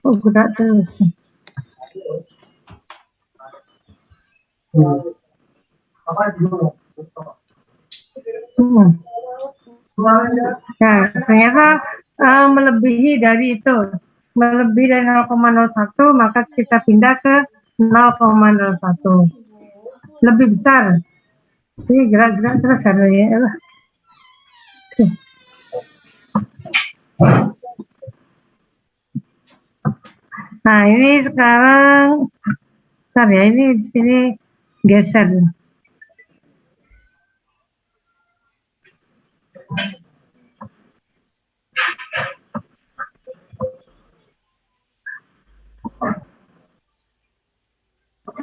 Oh, gerak terus. Nah, ternyata melebihi dari itu, melebihi dari 0,01, maka kita pindah ke 0,01. Lebih besar. Ini gerak-gerak terus ya. Nah, ini sekarang, bentar ya, ini di sini geser.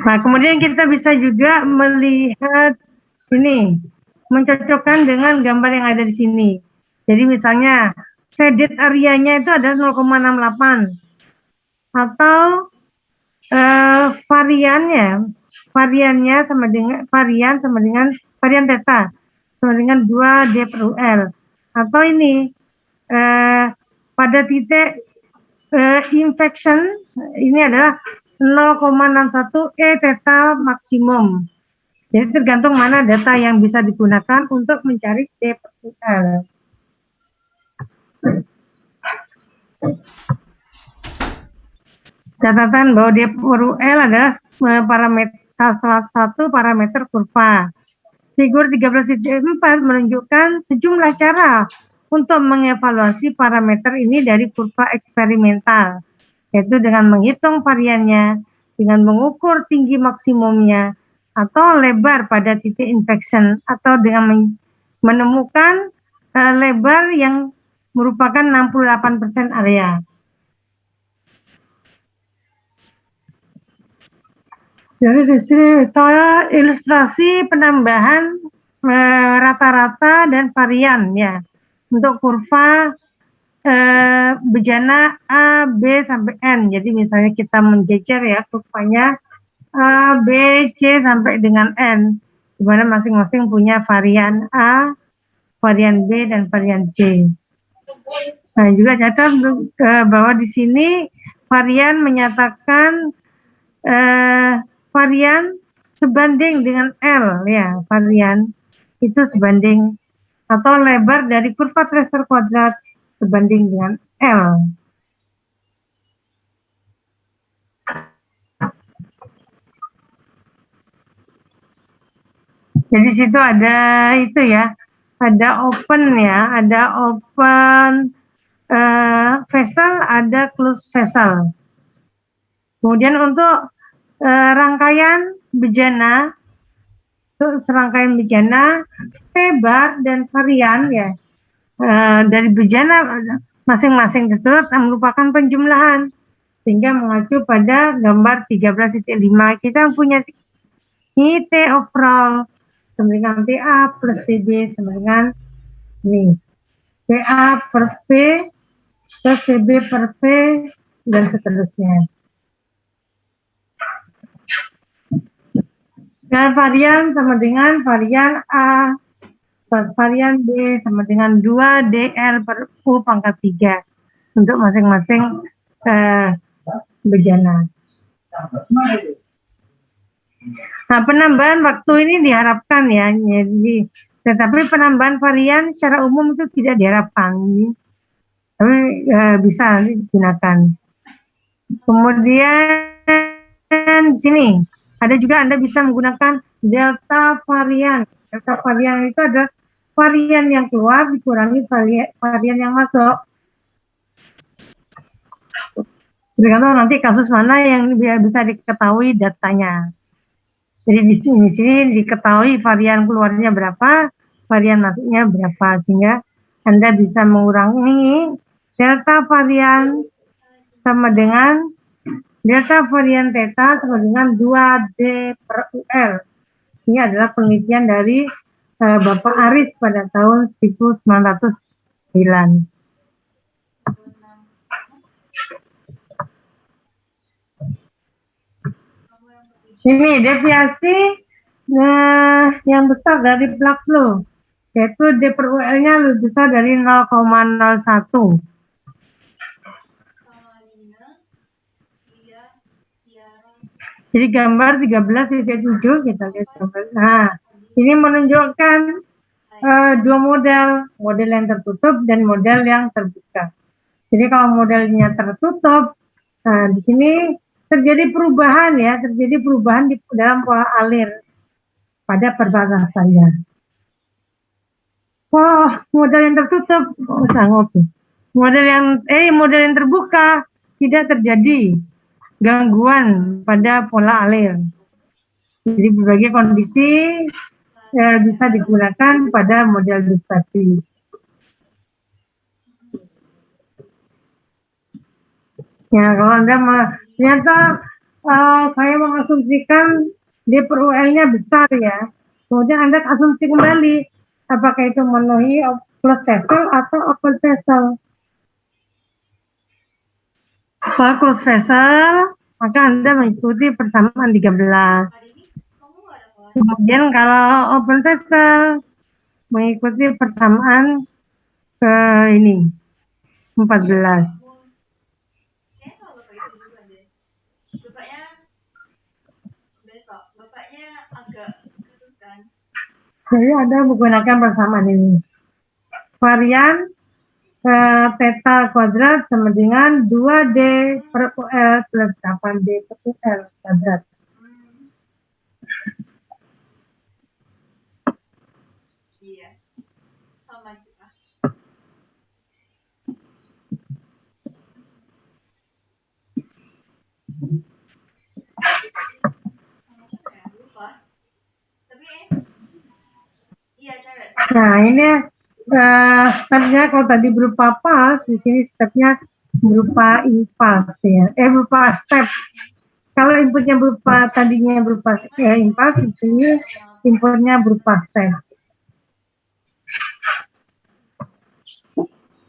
Nah, kemudian kita bisa juga melihat ini, mencocokkan dengan gambar yang ada di sini. Jadi misalnya, shaded area-nya itu ada 0,68 atau variannya sama dengan varian theta sama dengan 2D per UL, atau ini pada titik infection ini adalah 0,61 E theta maksimum. Jadi tergantung mana data yang bisa digunakan untuk mencari D per UL. Catatan bahwa D per UL adalah salah satu parameter kurva. Figur 13.4 menunjukkan sejumlah cara untuk mengevaluasi parameter ini dari kurva eksperimental, yaitu dengan menghitung variannya, dengan mengukur tinggi maksimumnya, atau lebar pada titik infection, atau dengan menemukan lebar yang merupakan 68% area. Jadi di sini saya ilustrasi penambahan rata-rata dan varian ya untuk kurva bejana A, B sampai N. Jadi misalnya kita menjejer ya kurvanya A, B, C sampai dengan N, di mana masing-masing punya varian A, varian B, dan varian C. Nah, juga catat bahwa di sini varian menyatakan varian sebanding dengan L ya, varian itu sebanding atau lebar dari kurva tracer kuadrat sebanding dengan L. Jadi situ ada itu ya, ada open ya, ada open vessel, ada closed vessel. Kemudian untuk rangkaian bejana, serangkaian bejana, P-bar dan varian ya, dari bejana masing-masing tersebut merupakan penjumlahan, sehingga mengacu pada gambar 13.5 kita punya ini T overall sama dengan TA plus TB sama dengan ini TA per P plus TB per P dan seterusnya. Dan varian sama dengan varian A plus varian B sama dengan 2 DR per U pangkat 3 untuk masing-masing bejana. Nah, penambahan waktu ini diharapkan ya, jadi tetapi penambahan varian secara umum itu tidak diharapkan, tapi bisa digunakan. Kemudian di sini ada juga Anda bisa menggunakan delta varian. Delta varian itu ada varian yang keluar dikurangi varian yang masuk. Tergantung nanti kasus mana yang bisa diketahui datanya. Jadi di sini diketahui varian keluarnya berapa, varian masuknya berapa, sehingga Anda bisa mengurangi delta varian sama dengan delta varian theta sama dengan 2D per UL. Ini adalah penelitian dari Bapak Aris pada tahun 1909. Ini deviasi yang besar dari plug flow, yaitu D per UL-nya lebih besar dari 0,01. Jadi gambar 13.7 kita lihat gambar. Nah, ini menunjukkan dua model yang tertutup dan model yang terbuka. Jadi kalau modelnya tertutup, nah di sini terjadi perubahan di dalam pola alir pada perbatasannya. Oh, model yang tertutup, sanggup. Model yang terbuka tidak terjadi gangguan pada pola alir. Jadi berbagai kondisi bisa digunakan pada model dispersi. Ya, kalau Anda ternyata saya mengasumsikan DPRUL-nya besar ya, kemudian Anda asumsi kembali apakah itu memenuhi closed vessel atau open vessel. Kalau closed vessel, maka Anda mengikuti persamaan 13. Kemudian kalau open vessel, mengikuti persamaan ini 14. Jadi Anda menggunakan persamaan ini. Varian theta kuadrat sama dengan 2D per UL plus 8D per UL kuadrat. Iya, sama kita. Nah, ini stepnya kalau tadi berupa pulse, di sini stepnya berupa impulse ya. Berupa step. Kalau inputnya tadinya berupa impulse, di sini inputnya berupa step.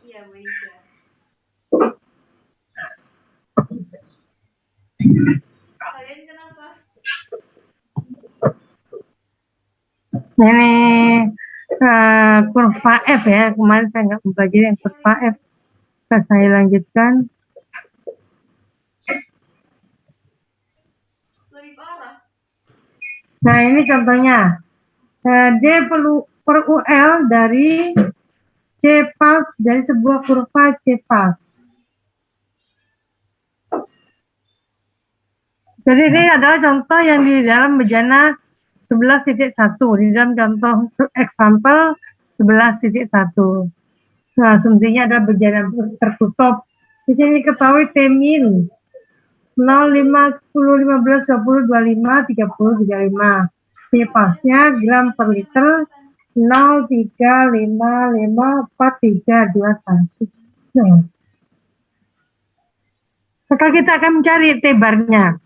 Iya, kalian kenapa? Ini kurva F ya, kemarin saya nggak mempelajari yang kurva F. Saya lanjutkan. Lebih parah. Nah ini contohnya, D per UL dari C pulse dari sebuah kurva C pulse. Jadi ini adalah contoh yang di dalam bejana 11.1, di dalam contoh example 11.1. Nah, asumsinya adalah bejana tertutup. Di sini ketahui T min 0, 5, 10, 15, 20, 25, 30, 35. T pasnya gram per liter 0, 3, 5, 5, 4, 3, 2, 1. Nah. Maka kita akan mencari T barnya.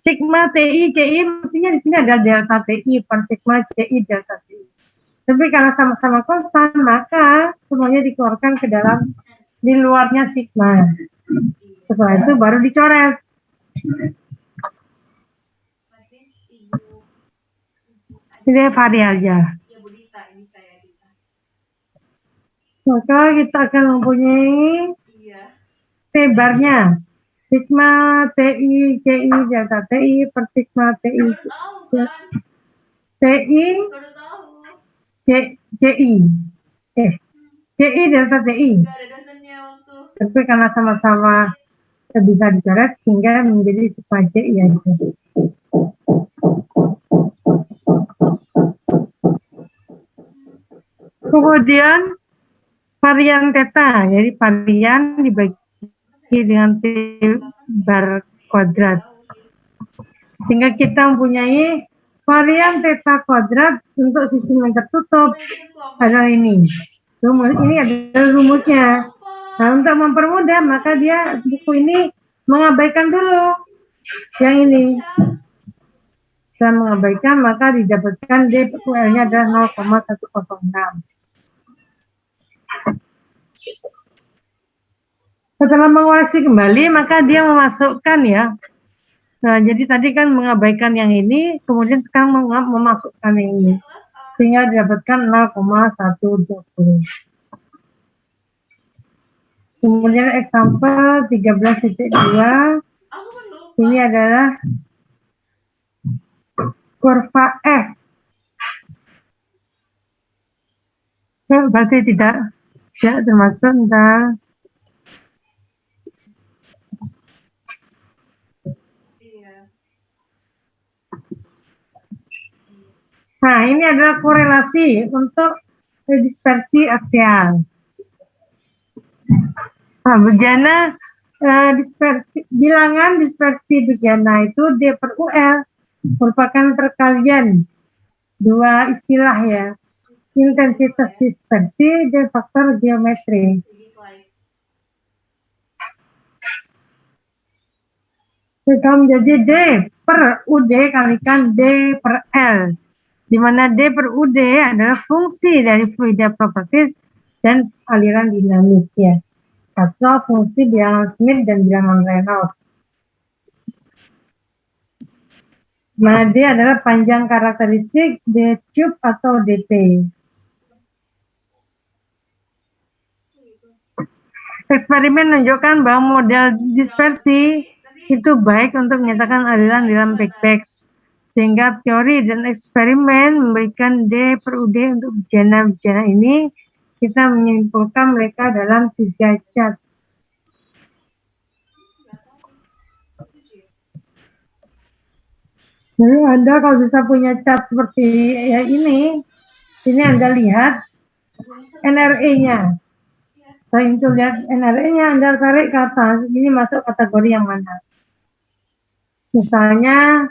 Sigma TI CI mestinya di sini ada delta TI per sigma CI delta TI. Tapi karena sama-sama konstan, maka semuanya dikeluarkan ke dalam di luarnya sigma. Setelah itu baru dicoret. Ini variabelnya. Maka kita akan mempunyai T barnya. Sigma TI CI delta TI per sigma TI TI CI CI delta TI. Tapi karena sama-sama bisa dicoret sehingga menjadi sigma CI aja. Kemudian varian theta, jadi varian dibagi dengan T bar kuadrat. Sehingga kita mempunyai varian theta kuadrat untuk sistem yang tertutup adalah ini. Ini adalah rumusnya. Nah, untuk mempermudah maka buku ini mengabaikan dulu yang ini. Dan mengabaikan maka didapatkan DPUL-nya adalah 0,106. Setelah mengoreksi kembali, maka dia memasukkan ya. Nah, jadi tadi kan mengabaikan yang ini, kemudian sekarang memasukkan yang ini. Sehingga didapatkan 0,120. Kemudian example 13.2. Ini adalah kurva F. Berarti tidak termasuk entar. Nah, ini adalah korelasi untuk dispersi aksial. Nah, bejana bilangan dispersi bejana itu D per UL merupakan perkalian dua istilah ya, intensitas dispersi dan faktor geometri. Kita menjadi D per UD kalikan D per L, di mana D per UD adalah fungsi dari fluida properties dan aliran dinamis ya, atau fungsi bilangan Smith dan bilangan Reynolds. Mana D adalah panjang karakteristik D cube atau DP. Eksperimen menunjukkan bahwa model dispersi itu baik untuk menyatakan aliran dalam backpack, sehingga teori dan eksperimen memberikan D per UD untuk bejana-bejana ini. Kita menyimpulkan mereka dalam 3 cat. Jadi Anda kalau bisa punya cat seperti ya ini Anda lihat NRE-nya. Setelah itu lihat NRE-nya, Anda tarik ke atas, ini masuk kategori yang mana. Misalnya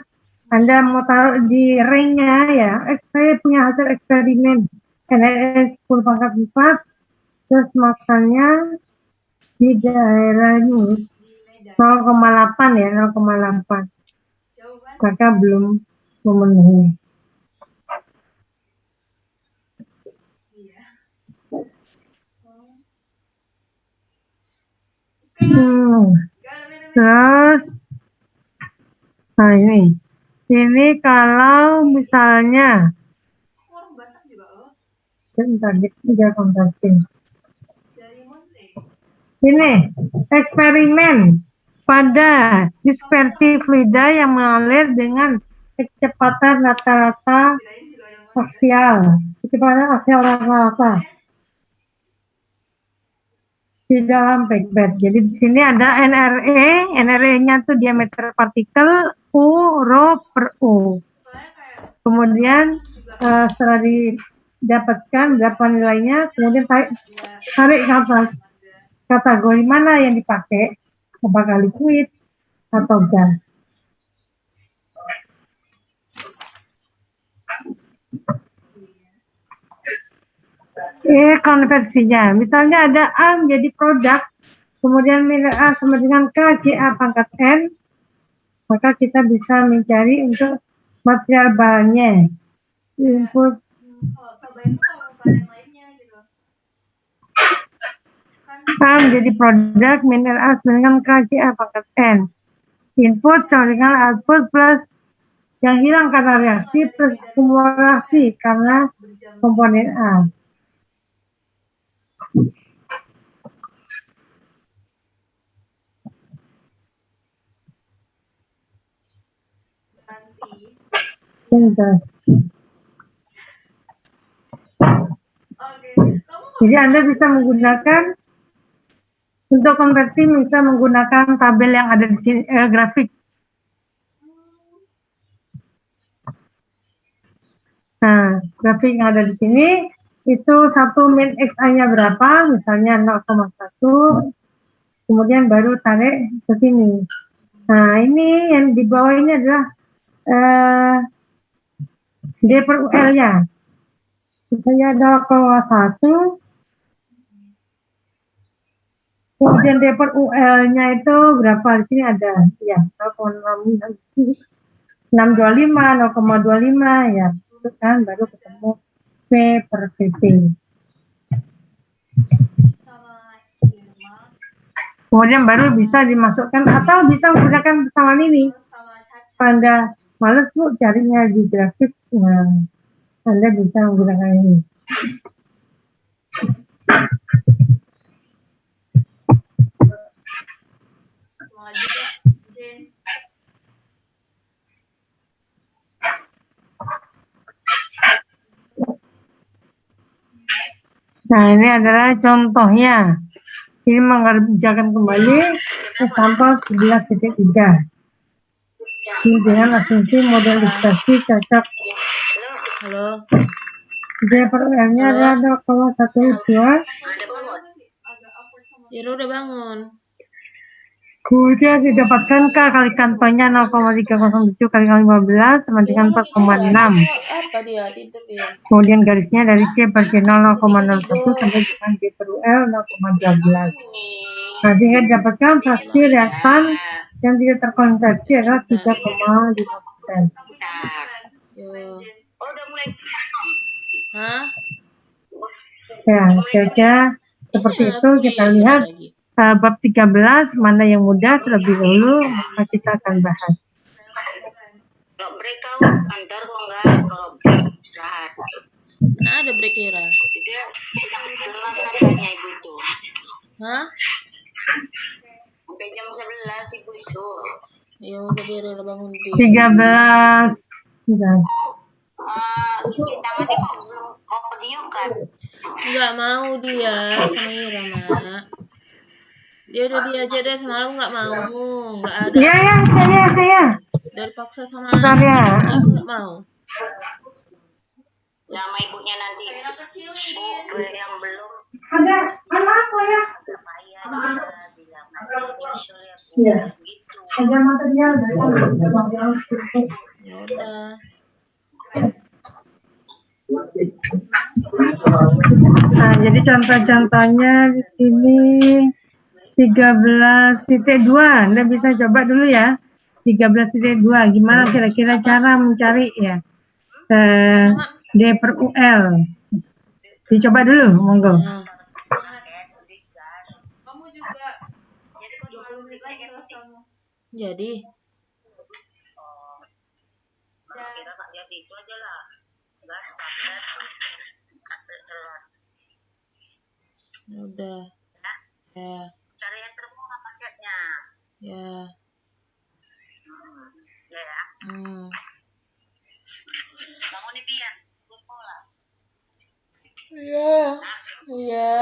Anda mau taruh di ring-nya ya, saya punya hasil eksperimen NRE 10⁴, terus makannya di daerah ini 0,8 ya, 0,8. Maka belum memenuhi. Terus, nah ini kalau misalnya, ini eksperimen pada dispersi fluida yang mengalir dengan kecepatan rata-rata aksial, rata-rata di dalam backbed. Jadi di sini ada NRE-nya tuh diameter partikel U rho per U. Kemudian setelah didapatkan berapa nilainya, kemudian tarik ke atas. Kategori mana yang dipakai, apakah liquid atau gas. Konversinya, misalnya ada A menjadi produk, kemudian nilai A sama dengan K, JA pangkat N, maka kita bisa mencari untuk material bahannya. Input A menjadi produk, nilai A sama dengan K, JA pangkat N. Input sama dengan output plus yang hilang karena reaksi plus akumulasi karena komponen A. Jadi Anda bisa menggunakan untuk konversi, bisa menggunakan tabel yang ada di sini, grafik. Nah, grafik yang ada di sini itu satu min XA-nya berapa, misalnya 0,1, kemudian baru tarik ke sini. Nah, ini yang di bawah ini adalah D per UL-nya. Misalnya 0,1, kemudian D per UL-nya itu berapa? Di sini ada ya 0,625, 0,25 ya, itu kan baru ketemu P per VP. Kemudian baru bisa dimasukkan atau bisa menggunakan persamaan ini. Anda males Bu carinya di grafik, nah, Anda bisa menggunakan ini. Nah, ini adalah contohnya. Ini mengerjakan kembali ke sampel 11.3 dengan asumsi model ilustrasi cocok. Halo. J per L-nya adalah 0,12. Ya udah bangun. Kemudian didapatkan K kali kantornya 0,307 kali 15 sama dengan 4,6. Apa dia? Tidur dia. Kemudian garisnya dari C per C 0,01 sampai dengan J per L 0,12. Nah, sehingga didapatkan fraksi reaktan yang tidak terkonversi adalah 3,5%. Hah? Ya, kira-kira seperti itu. Kita lihat bab 13 mana yang mudah terlebih dahulu, maka kita akan bahas. Kalau break kau antar kok enggak kalau istirahat. Nah, ada break kira. Dia telat katanya ibu itu. Hah? Sampai jam 11 ibu itu. Ya udah biar udah bangun dia. 13. Sudah. Cuci tangan dia kok belum kau diam kan? Enggak mau dia sama Ira, Mak. Dia udah diajak deh semalam enggak mau. Enggak ada. Iya, ya, saya. Dari paksa sama Bentar ya. enggak mau. Nama ibunya nanti. Oh, yang belum. Ada apa ya? Supaya dia bilang nanti Iya. gitu. Ada material dari Ya udah. Nah, jadi contoh-contohnya di sini 13.2. Anda bisa coba dulu ya. 13.2. Gimana kira-kira cara mencari ya? D per UL. Dicoba dulu, monggo. Nah. Kamu juga. Jadi 20 menit lagi Jadi. Kira tak jadi itu aja lah. Gas, Udah. Ya. cari yang termurah paketnya. Ya. Ya. Bangun nih Pian. Sekolah. Iya. Iya.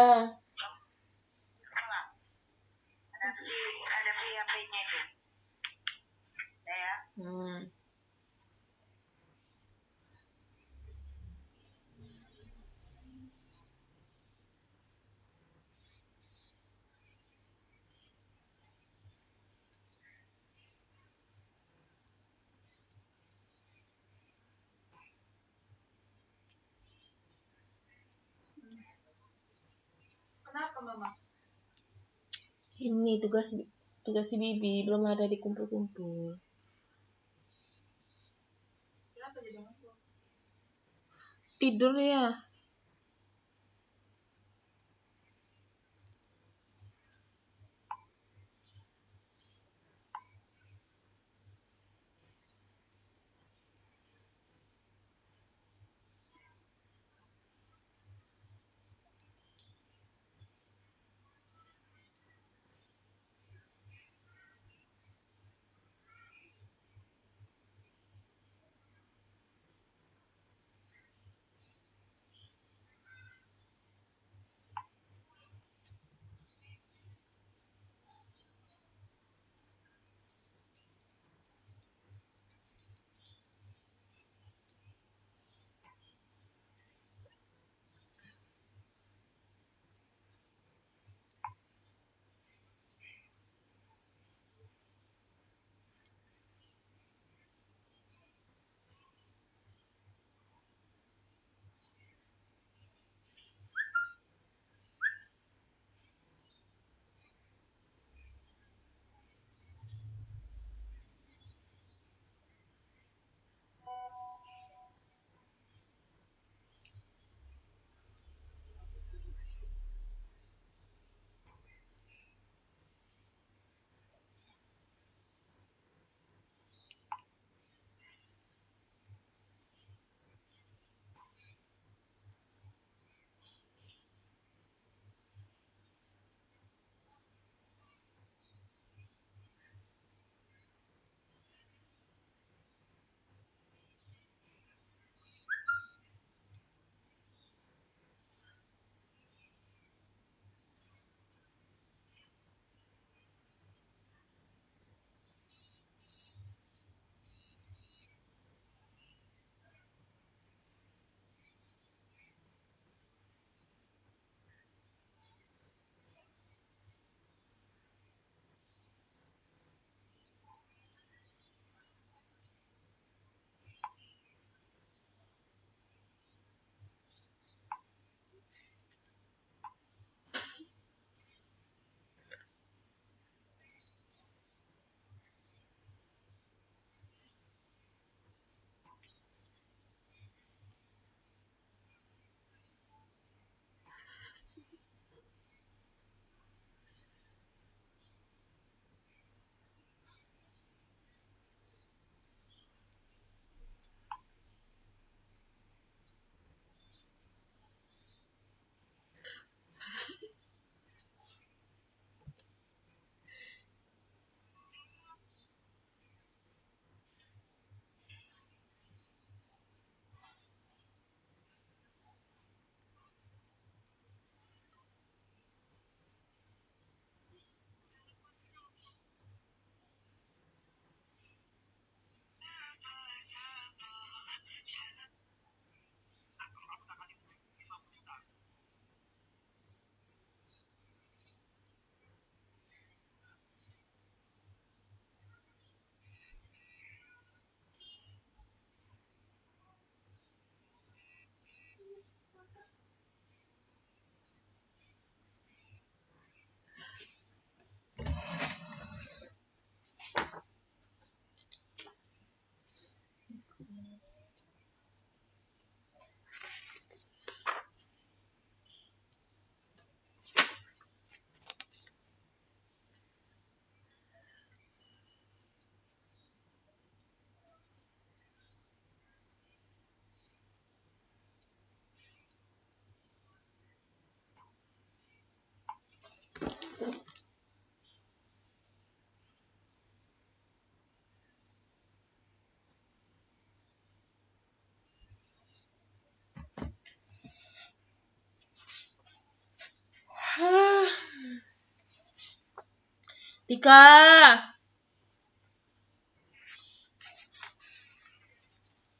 Ada HP-nya itu. Ya. Kenapa Mama? Ini tugas si Bibi belum ada dikumpul-kumpul. Kenapa jadi ngumpul? Tidur ya. Tika.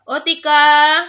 Oh, Tika.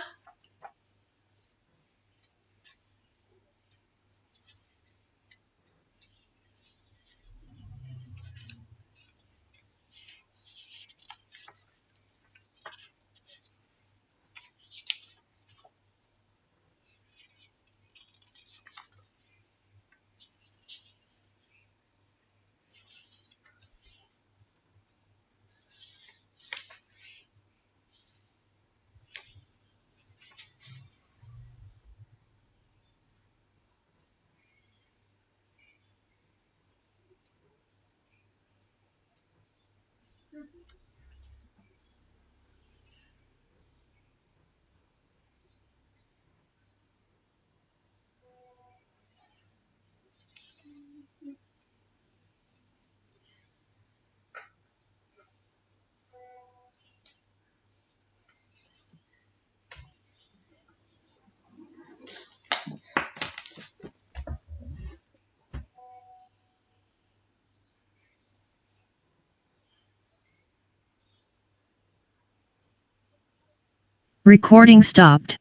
Recording stopped.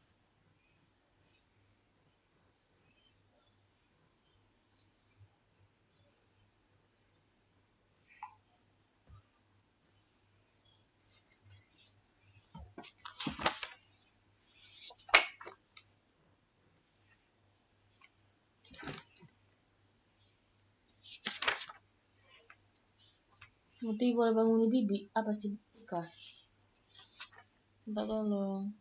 Muti boleh bangun bibi. Apa sih Tika? Minta tolong.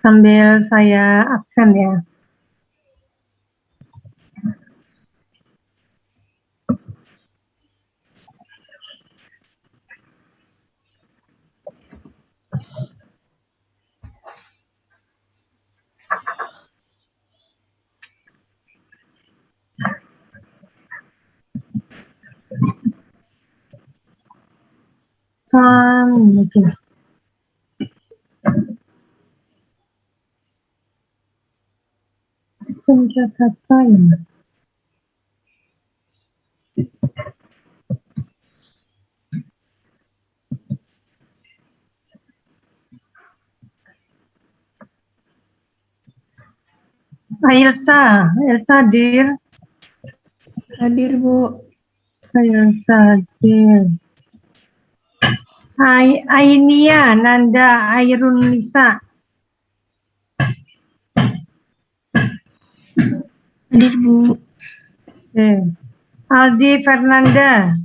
sambil saya absen ya. Oke. Pencatatan. Elsa hadir. Hadir, Bu. Elsa hadir. Ainia, Nanda, Airun Nisa. Hadir, Bu. Oke. Aldi Fernanda.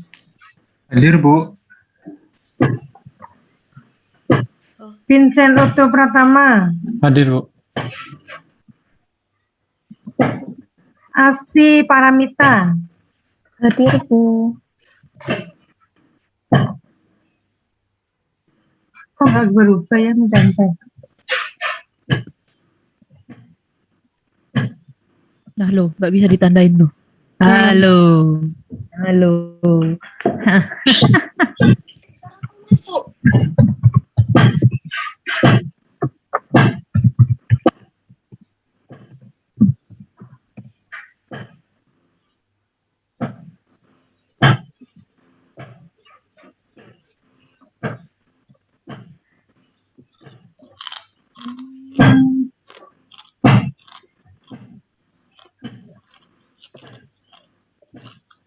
Hadir, Bu. Vincent Otto Pratama. Hadir, Bu. Asti Paramita. Hadir, Bu. Kok nggak berubah ya mencantai? Nah lo, nggak bisa ditandain lo. Halo. Halo.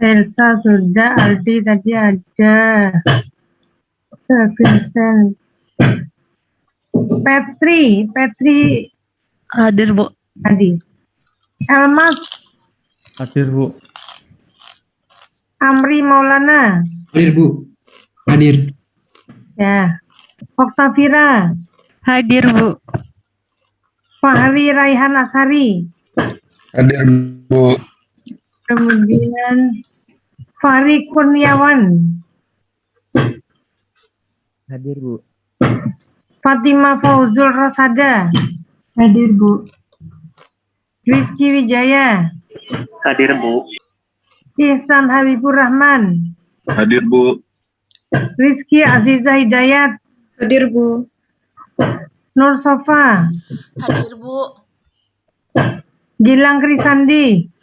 Elsa sudah, Aldi tadi ada. Vincent. Petri Hadir, Bu. tadi. Elmas, Hadir, Bu. Amri Maulana. Hadir, Bu. Hadir. Ya. Oktavira, Hadir, Bu. Fahri Raihan Asari. Hadir, Bu. Kemudian Fahri Kurniawan. Hadir, Bu. Fatima Fauzul Rosada. Hadir, Bu. Rizky Wijaya. Hadir, Bu. Ihsan Habibur Rahman. Hadir, Bu. Rizky Aziza Hidayat. Hadir, Bu. Nur Sofa. Hadir, Bu. Gilang Krisandi.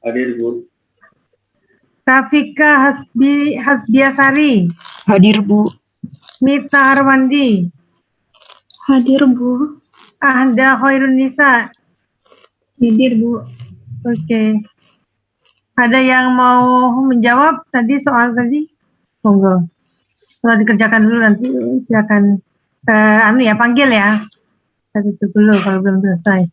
Hadir, Bu. Rafika Hasbiasari. Hadir, Bu. Mita Arwandi. Hadir, Bu. Ahda Khairun Nisa. Hadir, Bu. Oke. Ada yang mau menjawab tadi soal tadi? Monggo. Kalau dikerjakan dulu nanti silakan panggil ya. Saya tutup dulu kalau belum selesai.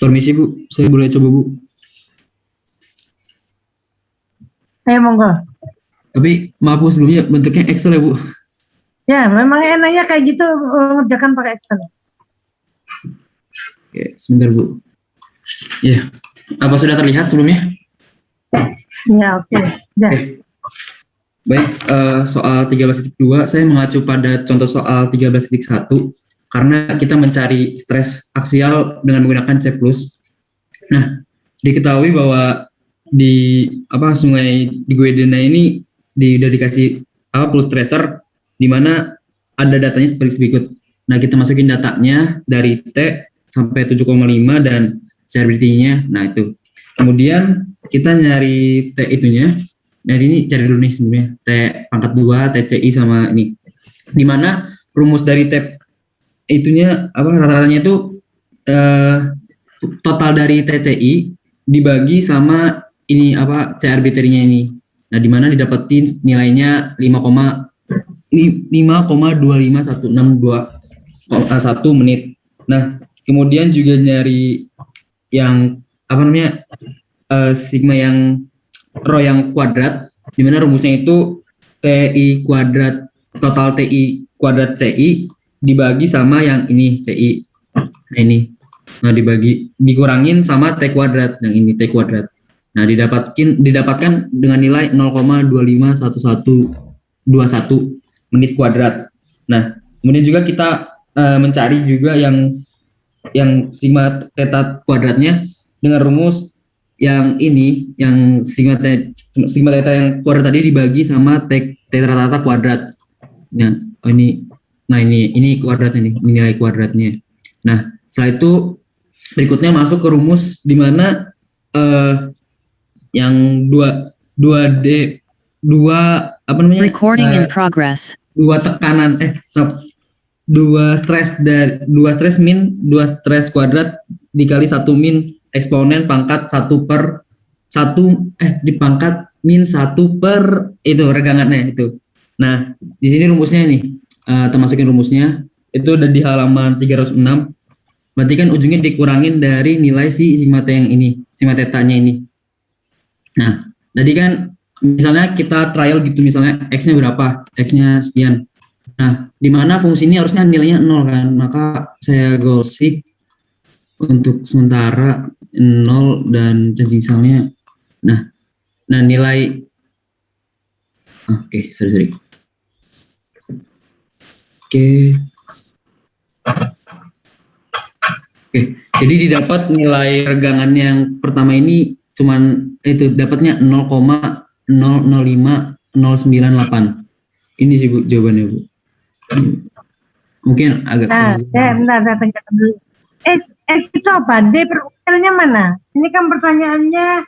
Permisi Bu, saya boleh coba Bu. Ayo monggo. Tapi maaf Bu, sebelumnya bentuknya Excel ya Bu. Ya, memang enaknya kayak gitu mengerjakan pakai Excel. Oke, sebentar Bu. Ya, apa sudah terlihat sebelumnya? Ya, oke. Ya. Oke. Baik, soal 13.2 saya mengacu pada contoh soal 13.1 karena kita mencari stres aksial dengan menggunakan C+. Nah, diketahui bahwa di sungai di Guedena ini udah dikasih pool stressor di mana ada datanya seperti berikut. Nah, kita masukin datanya dari T sampai 7,5 dan CRBT-nya. Nah, itu. Kemudian kita nyari T itunya. Nah, ini cari dulu nih sebenarnya T pangkat 2, TCI sama ini. Di mana rumus dari T itunya rata-ratanya itu total dari TCI dibagi sama ini CRBT-nya ini. Nah, di mana didapetin nilainya 5,25162 menit. Nah, kemudian juga nyari yang sigma yang rho yang kuadrat, di mana rumusnya itu TI kuadrat total TI kuadrat CI dibagi sama yang ini CI. Nah, ini. Nah, dikurangin sama T kuadrat, yang ini T kuadrat. Nah, didapatkan dengan nilai 0,251121 menit kuadrat. Nah, kemudian juga kita mencari juga yang sigma theta kuadratnya dengan rumus yang ini, yang sigma theta yang kuadrat tadi dibagi sama T rata-rata kuadrat. Nah, ini kuadrat ini nilai kuadratnya. Nah, setelah itu berikutnya masuk ke rumus di mana yang Recording in progress. dua stres min, dua stres kuadrat dikali 1 min eksponen pangkat 1 per 1 di pangkat min 1 per itu regangannya itu. Nah, di sini rumusnya nih, termasukin rumusnya itu udah di halaman 306. Berarti kan ujungnya dikurangin dari nilai si sigma T yang ini, sigma tetanya ini. Nah, tadi kan misalnya kita trial gitu, misalnya X-nya berapa? X-nya sekian. Nah, di mana fungsi ini harusnya nilainya 0 kan? Maka saya goal-seek untuk sementara 0 dan cacing salnya. Nah nilai sorry. Oke, jadi didapat nilai regangan yang pertama ini cuman itu dapatnya 0,005098. Ini sih Bu jawabannya Bu. Mungkin agak bentar saya tanya dulu. X itu apa? D per UL-nya mana? Ini kan pertanyaannya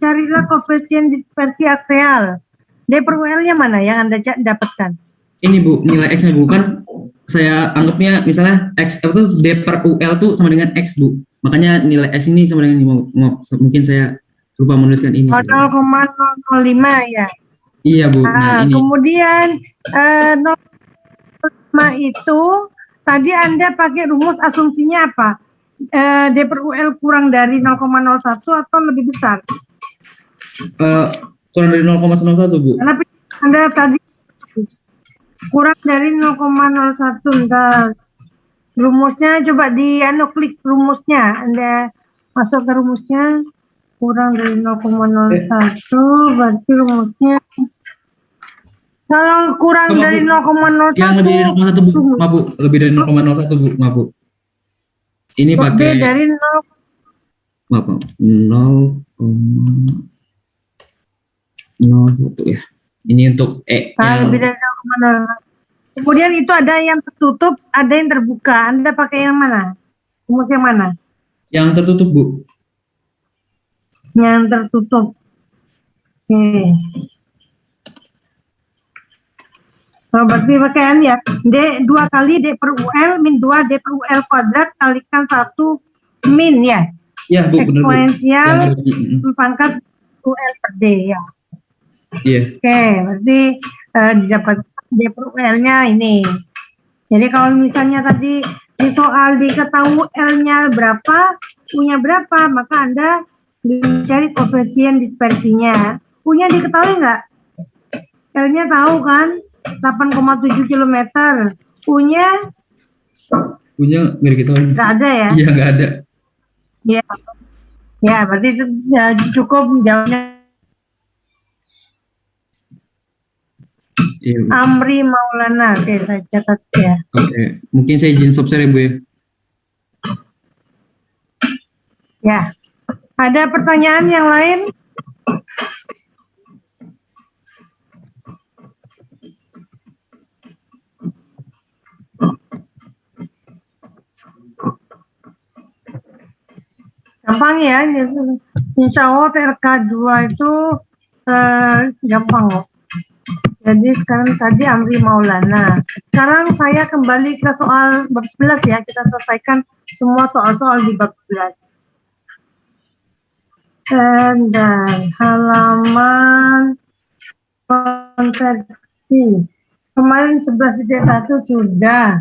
carilah koefisien dispersi aksial. D per UL-nya mana yang Anda dapatkan? Ini Bu, nilai X-nya Bu, kan saya anggapnya misalnya X D per UL tuh sama dengan X Bu. Makanya nilai X ini sama dengan mungkin saya lupa menuliskan ini. 0,005 ya. Iya Bu. Nah, ini. Kemudian 0,5 itu tadi Anda pakai rumus asumsinya apa? D per UL kurang dari 0,01 atau lebih besar? Kurang dari 0,01 Bu. Karena Anda tadi kurang dari 0,01. Entar rumusnya coba klik rumusnya. Anda masuk ke rumusnya kurang dari 0,01 berarti rumusnya kalau kurang dari 0,01 yang lebih dari 0,1 Bu, maaf Bu, lebih dari 0,01 Bu, maaf Bu. Ini pakai dari 0 0,01 ya. Ini untuk lebih dari 0,01. Kemudian itu ada yang tertutup, ada yang terbuka. Anda pakai yang mana? Rumus yang mana? Yang tertutup Bu. Yang tertutup. Nah, berarti pakaian ya D 2 kali D per UL min 2 D per UL kuadrat kalikan 1 min ya. Ya Bu, eksponensial pangkat UL per D ya. Iya. Oke, berarti didapat D per UL-nya ini. Jadi kalau misalnya tadi soal diketahui L-nya berapa, U-nya berapa, maka Anda dicari koefisien dispersinya. U-nya diketahui nggak? L-nya tahu kan? 8,7 km. U-nya Nggak diketahui. nggak ada ya? Iya, nggak ada. Ya, ya berarti itu ya, cukup jawabnya. Iya, Bu. Amri Maulana, oke saya catat ya. Oke, mungkin saya izin stop share ya, Bu ya. Ya, ada pertanyaan yang lain? Gampang ya, insya Allah TRK 2 itu gampang kok. Jadi sekarang tadi Amri Maulana. Sekarang saya kembali ke soal bab 11 ya, kita selesaikan semua soal-soal di bab 11. Dan halaman konversi. Kemarin 11.1 sudah.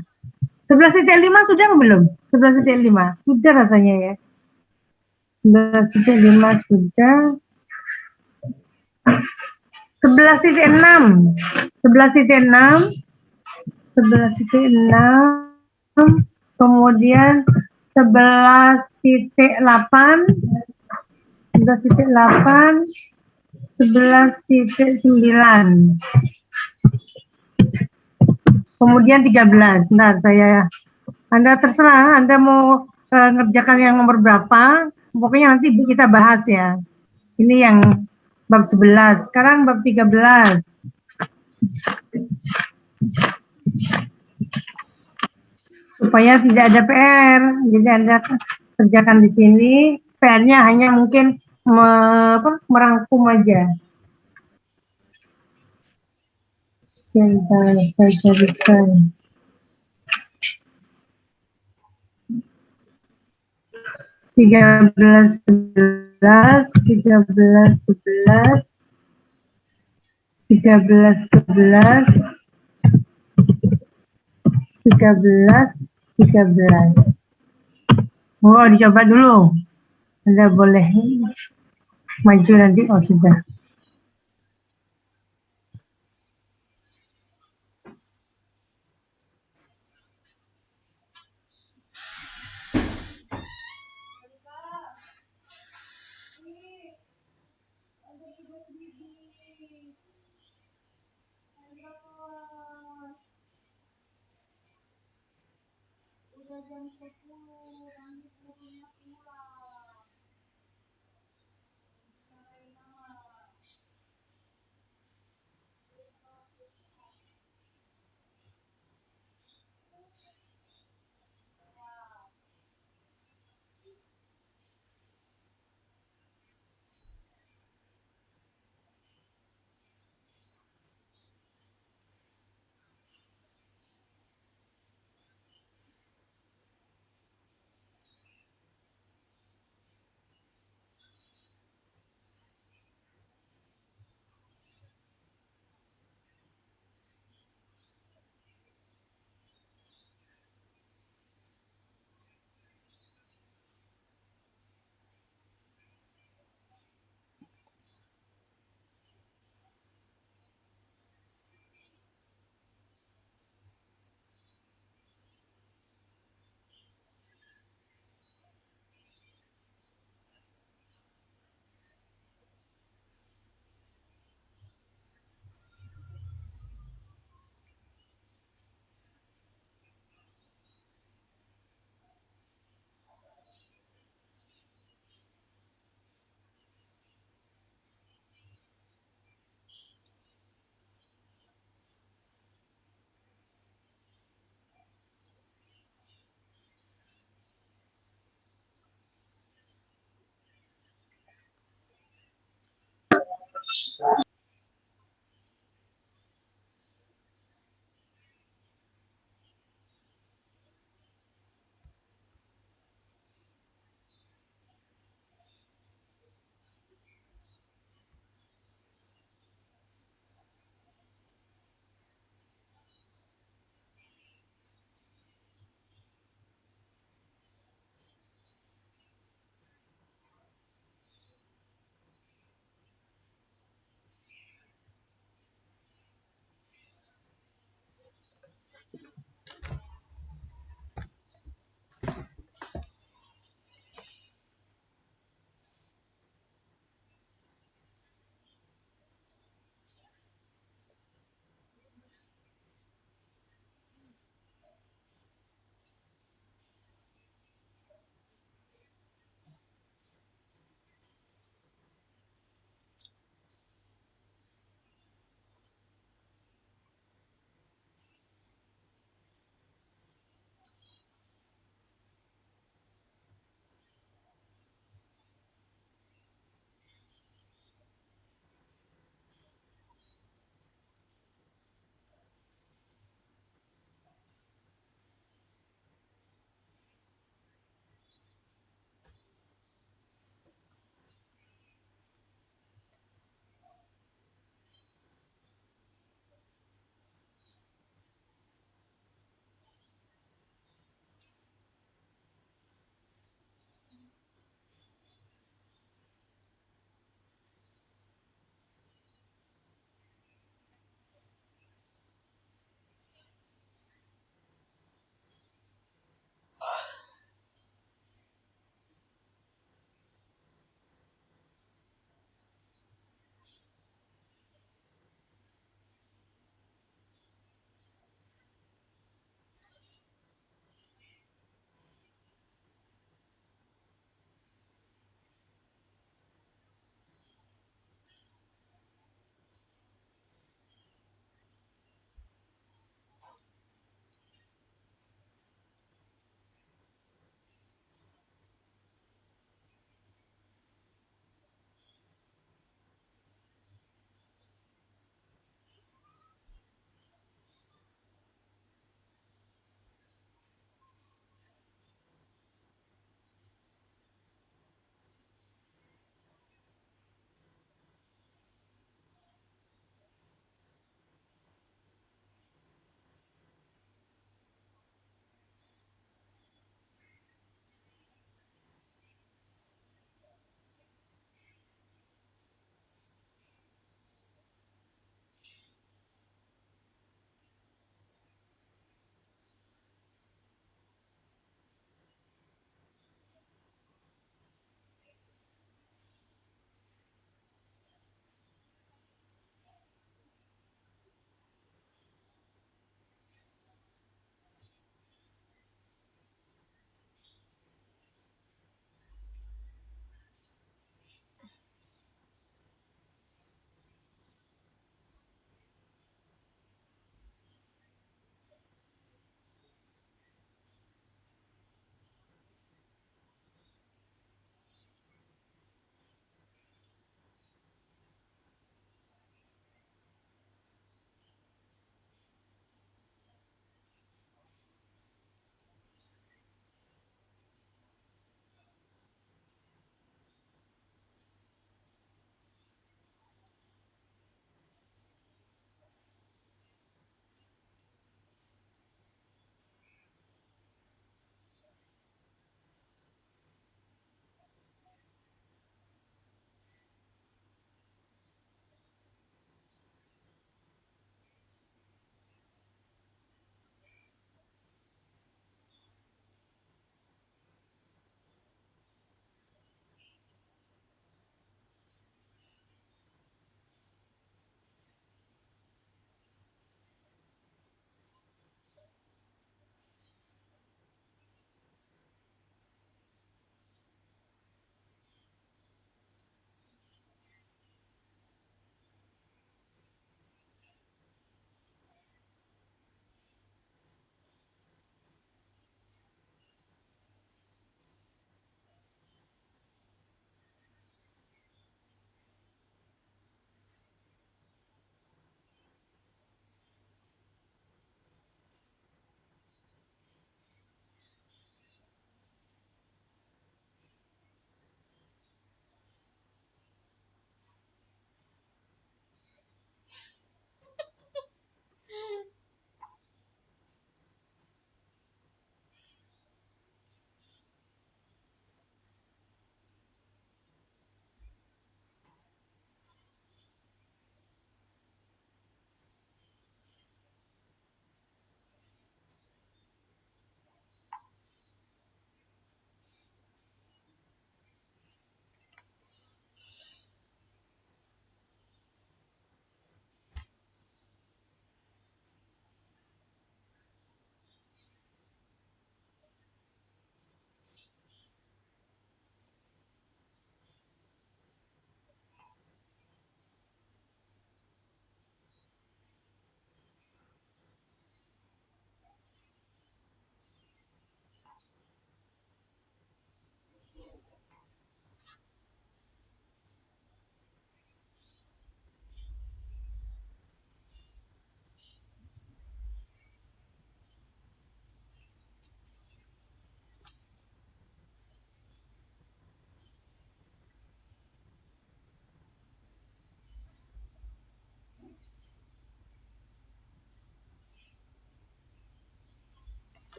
11.5 sudah belum? 11.5 sudah rasanya ya. 11.5 sudah. 11.6 kemudian 11.8 11.9 kemudian 13. Bentar, Anda terserah Anda mau ngerjakan yang nomor berapa, pokoknya nanti kita bahas ya. Ini yang bab 11. Sekarang bab 13. Supaya tidak ada PR, jadi Anda kerjakan di sini. PR-nya hanya mungkin merangkum aja. Sebentar, saya carikan. Tiga belas sebelas, 13 13. Oh, dicoba dulu. Anda boleh maju nanti. Oh, sudah.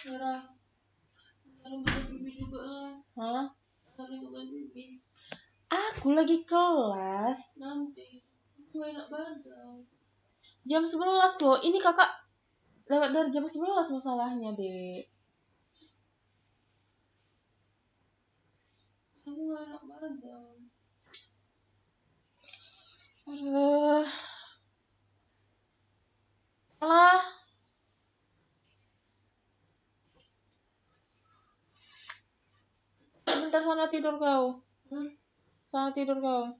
Merah. Lalu buka pipi juga lah. Hah? Lalu buka pipi. Aku lagi kelas. Nanti. Aku enak badan. Jam 11 loh. Ini kakak lewat dari jam 11 masalahnya, Dek. Aku gak enak badan. Aduh. Alah. Bentar sana tidur kau. Sana tidur kau.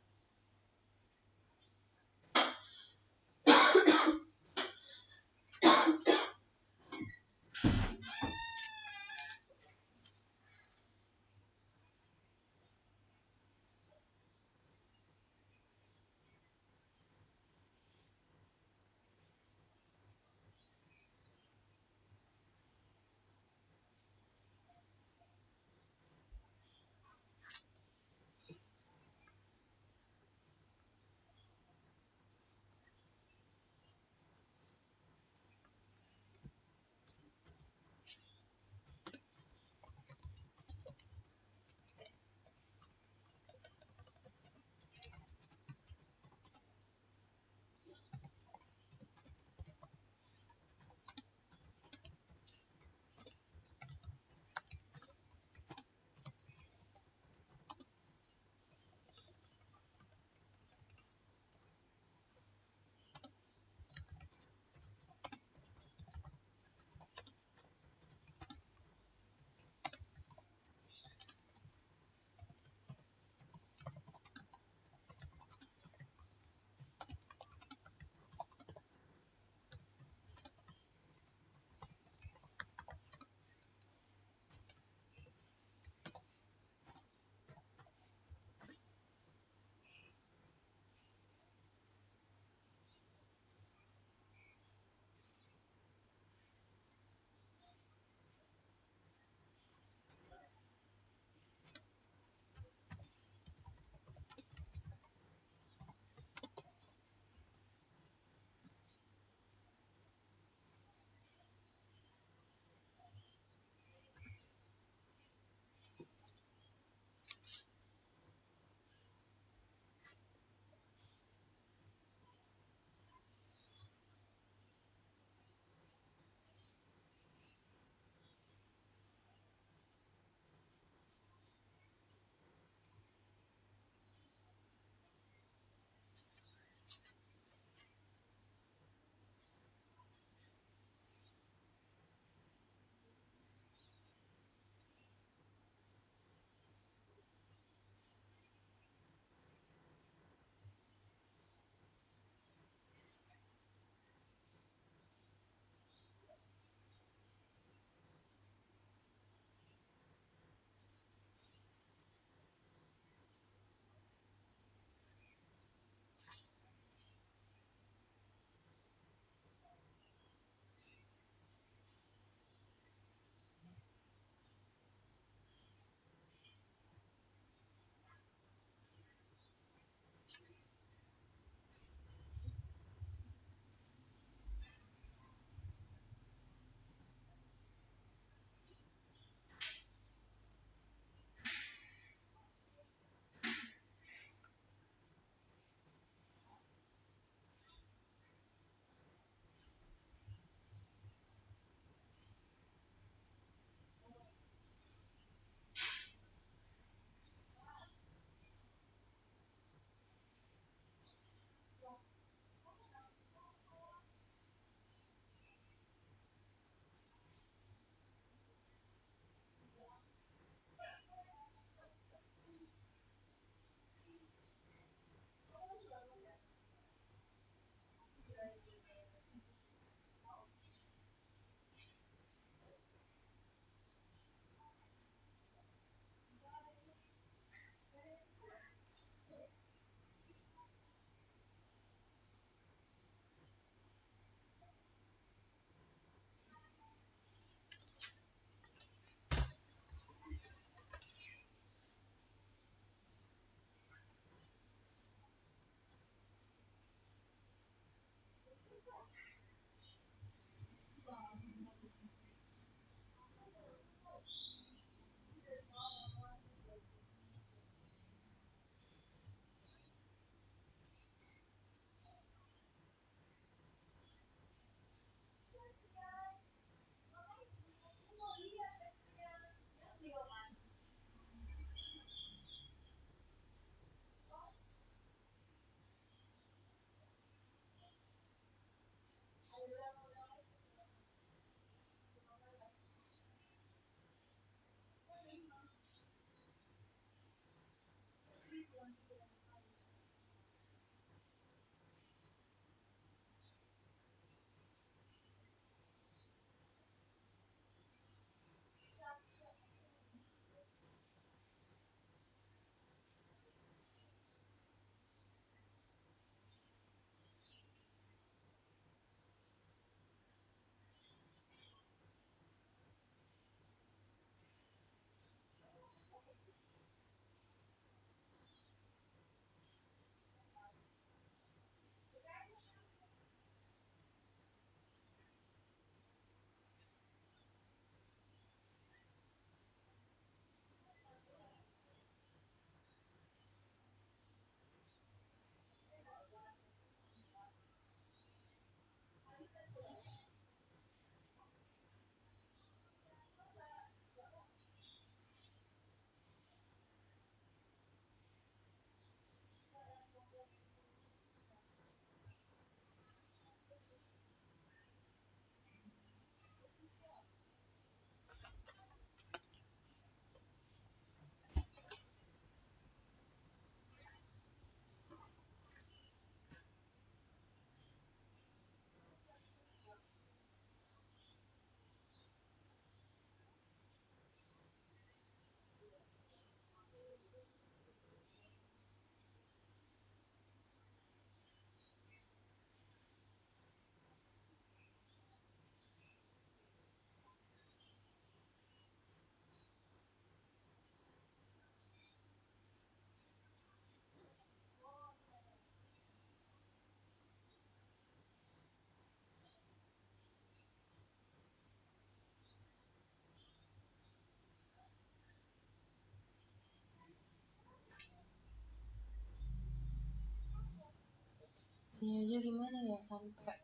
ini aja gimana ya, sampai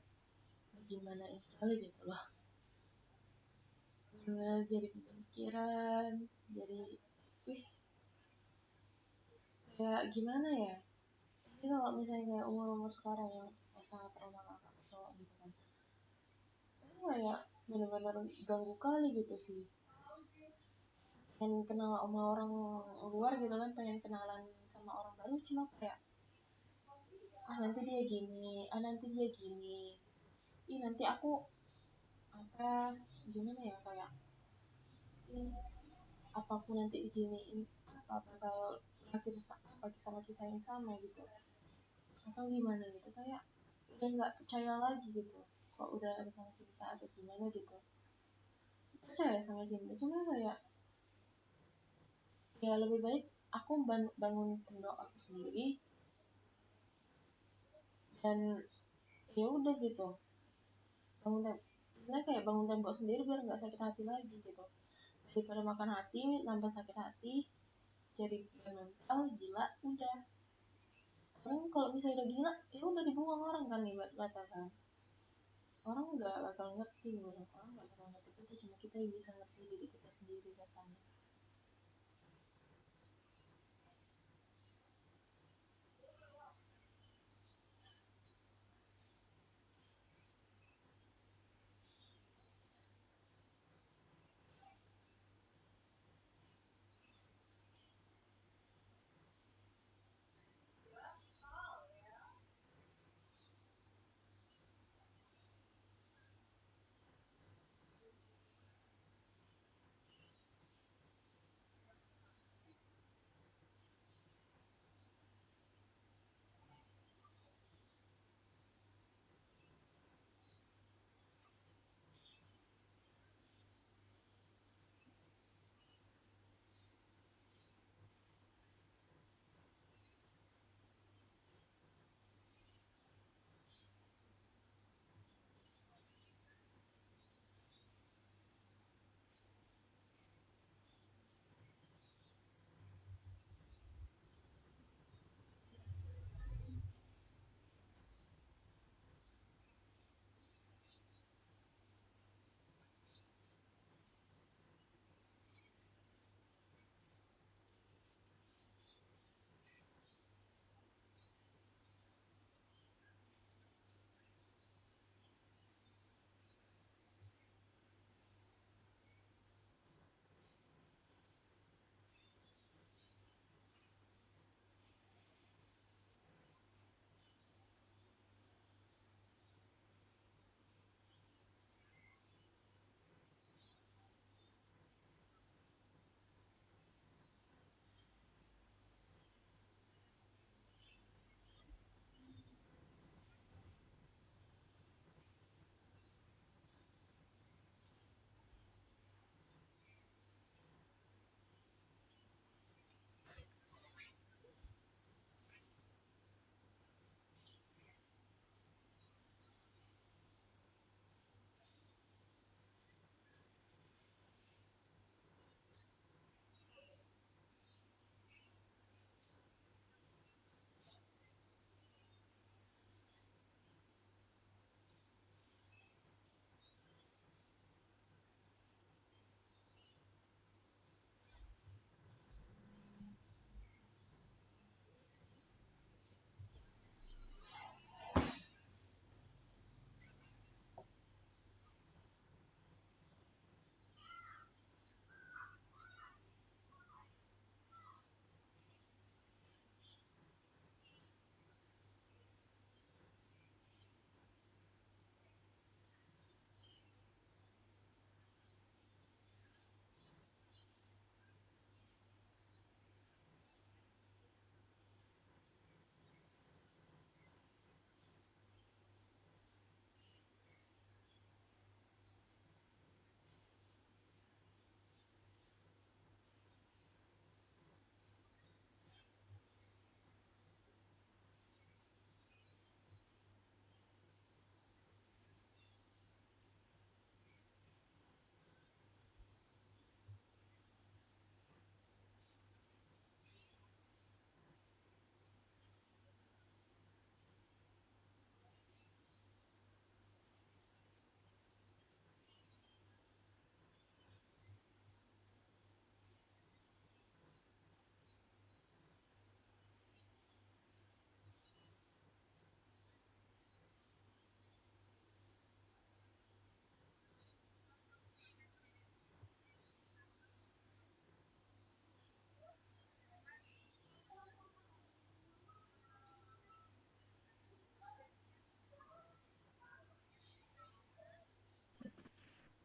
gimana ini kali gitu loh, bener jadi pemikiran, jadi wih, kayak gimana ya, ini kalau misalnya kayak umur sekarang yang masa trauma kakak cowok gitu kan, itu kayak bener-bener ganggu kali gitu sih, pengen kenal sama orang luar gitu kan, pengen kenalan sama orang baru, cuma kayak nanti dia gini, nanti dia gini, nanti aku apa, gimana ya, kayak apapun nanti diginiin, apa bakal berakhir apa kisah yang sama gitu, atau gimana gitu, kayak udah nggak percaya lagi gitu kok udah ada sama cinta atau gimana gitu, percaya sama cinta, cuma kayak ya lebih baik aku bangun tembok aku sendiri, dan ya udah gitu, bangun sebenarnya kayak bangun tembok sendiri biar nggak sakit hati lagi gitu, daripada makan hati nambah sakit hati, jadi mental gila udah. Orang kalau misalnya udah gila ya udah dibuang orang kan, ibarat kata kan, orang nggak bakal ngerti gitu, orang nggak bakal ngerti kita, cuma kita yang bisa ngerti diri kita sendiri rasanya.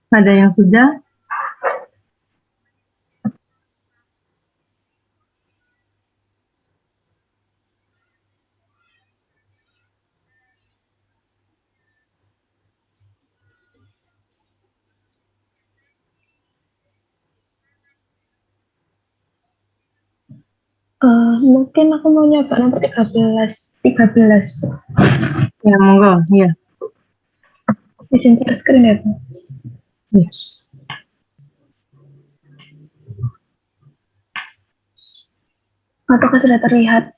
Ada yang sudah? Mungkin aku mau nyoba nomor 13, Bu. Ya, monggo. Ya. Izin share screen ya, Bu. Ya. Apakah sudah terlihat?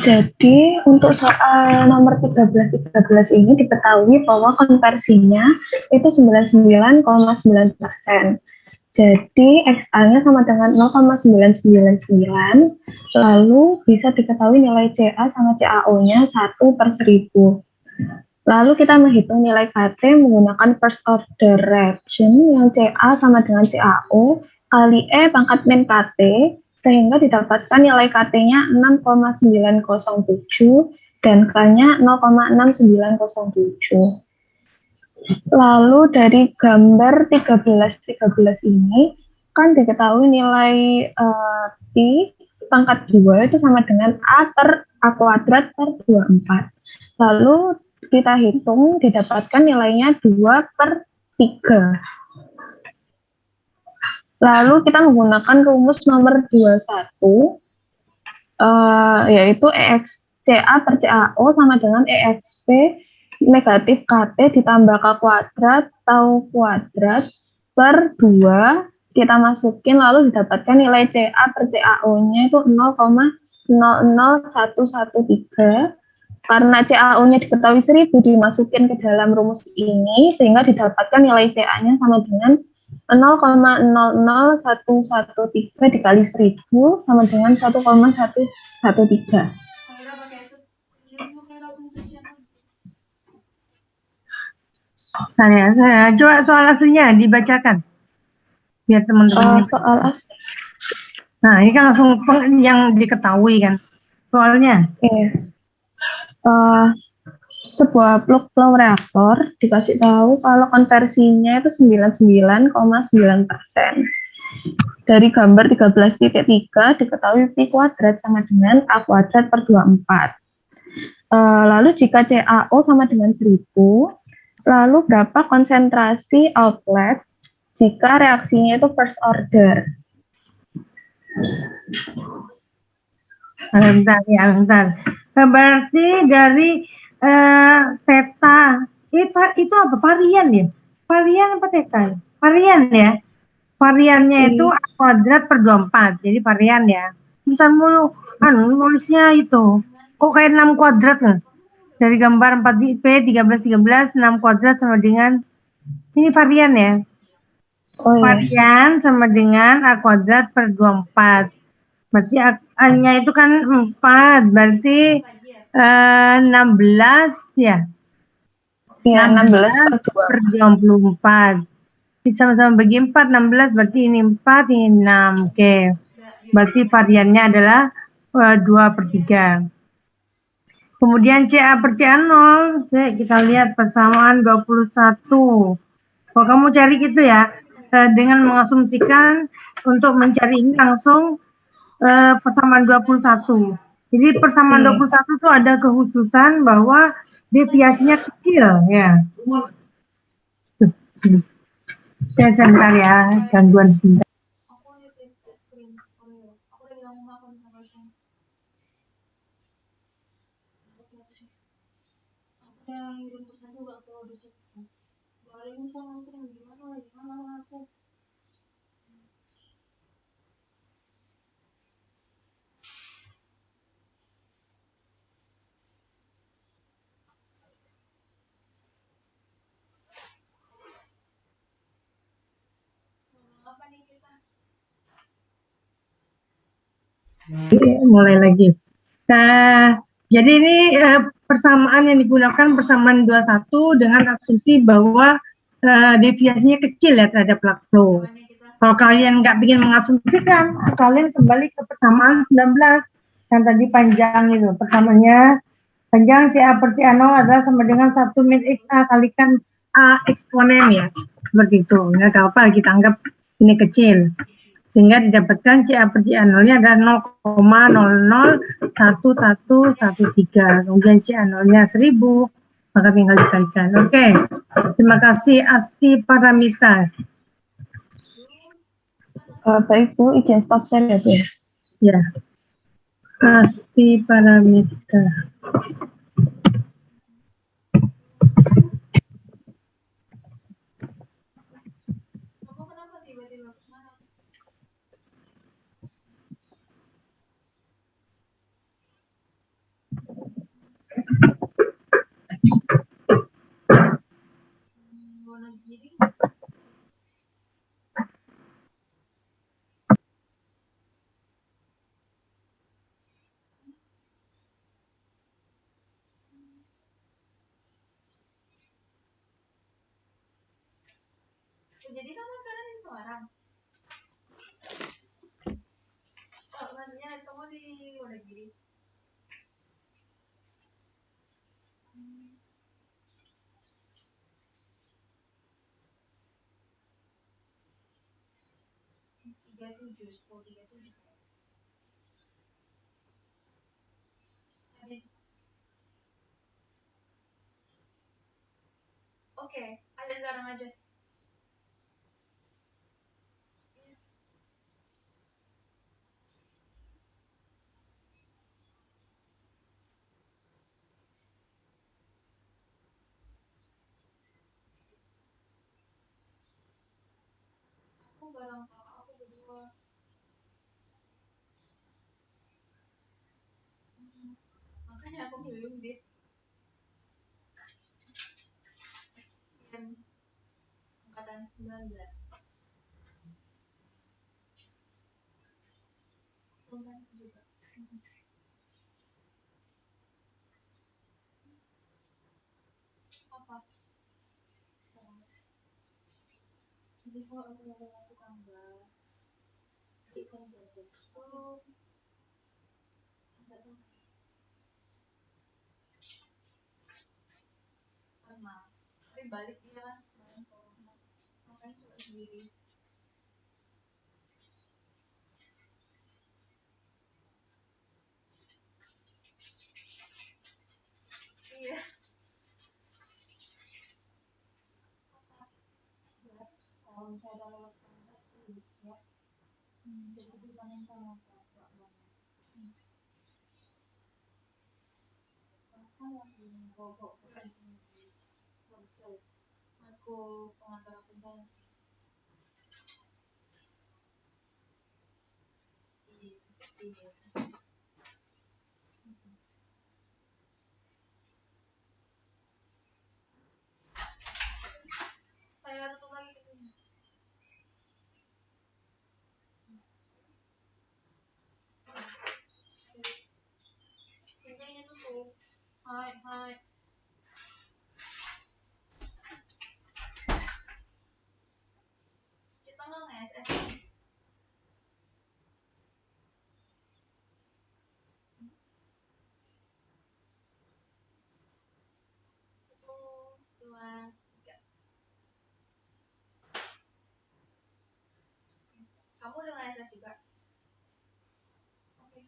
Jadi untuk soal nomor 13 ini diketahui bahwa konversinya itu 99,9%. Jadi XA-nya sama dengan 0,999, lalu bisa diketahui nilai CA sama CAO-nya 1/1000. Lalu kita menghitung nilai KT menggunakan first order reaction yang CA sama dengan CAO kali E pangkat min KT, sehingga didapatkan nilai KT-nya 6,907 dan K-nya 0,6907. Lalu dari gambar 13 ini kan diketahui nilai Pi pangkat 2 itu sama dengan A per A kuadrat per 24. Lalu kita hitung didapatkan nilainya 2/3. Lalu kita menggunakan rumus nomor 21, yaitu CA per CAO sama dengan EXP negatif KT ditambah K kuadrat tau kuadrat per 2, kita masukin lalu didapatkan nilai CA per CAO-nya itu 0,00113. Karena CAO-nya diketahui 1000 dimasukin ke dalam rumus ini sehingga didapatkan nilai CA-nya sama dengan 0,00113 dikali 1000 sama dengan 1,113. Saya coba soal aslinya dibacakan biar teman-teman. Soal asli. Nah, ini kan langsung yang diketahui kan soalnya. Iya. Sebuah plug flow reaktor dikasih tahu kalau konversinya itu 99,9%. Dari gambar 13.3 diketahui Pi kuadrat sama dengan A kuadrat per 24. Lalu jika CAO sama dengan 1000, lalu berapa konsentrasi outlet jika reaksinya itu first order? Bentar. Berarti dari theta itu apa? Varian ya? Varian apa theta? Varian ya? Variannya itu A kuadrat per 24. Jadi varian ya. Bisa nulisnya itu. Kok kayak 6 kuadrat kan? Dari gambar 4P 13 6 kuadrat sama dengan ini varian ya. Varian sama dengan A kuadrat per 24. Berarti A-nya itu kan 4, berarti 16 ya? Iya, 16 per 24. Sama-sama bagi 4, 16, berarti ini 4, ini 6. Oke. Berarti variannya adalah 2/3. Kemudian CA per CA0, kita lihat persamaan 21. Kalau kamu cari gitu ya, dengan mengasumsikan untuk mencari ini langsung persamaan 21. Jadi persamaan 21 itu ada kekhususan bahwa deviasinya kecil ya. Sebentar ya, gangguan sebentar. Mulai lagi. Nah, jadi ini persamaan yang digunakan persamaan 21 dengan asumsi bahwa deviasinya kecil ya terhadap plug flow. Kalau kalian nggak ingin mengasumsikan, kalian kembali ke persamaan 19 yang tadi panjang itu. Persamaannya Panjang CA per CA0 adalah sama dengan 1 min XA kalikan A eksponen ya. Seperti itu. Nggak apa-apa, kita anggap ini kecil. Sehingga didapatkan CA per CA0-nya adalah 0,001113. Kemudian CA0-nya 1000, maka tinggal dikalikan. Oke. Terima kasih Asti Paramita. Baik Bu, izin stop share ya Bu ya. Ya. Asti Paramita. Kamu kenapa tiba-tiba ke Semarang? Wonogiri? Jadi kamu sekarang di Semarang? Oh, maksudnya kamu di Wonogiri? Tiga tujuh, 1037. Oke, ayo sekarang aja. Aku bareng kakak aku berdua. Makanya aku belum di angkatan 19. Bukan juga. Apa? Jadi kalau aku mau masuk tambah, jadi kan biasa itu enggak tahu sama. Tapi balik dia kan kemarin corona, makanya juga sendiri. Iya. Jelas kalau misalnya lewat kantor ya. Jadi bisa yang sama Pak banget. Masa lagi bobok aku pengantar aku banget. Iya. Saya tutup lagi ketemu. Pinjanya tutup. Hai. Kita nggak nge-SS. Satu, dua, tiga. Kamu udah nge-SS juga? Oke.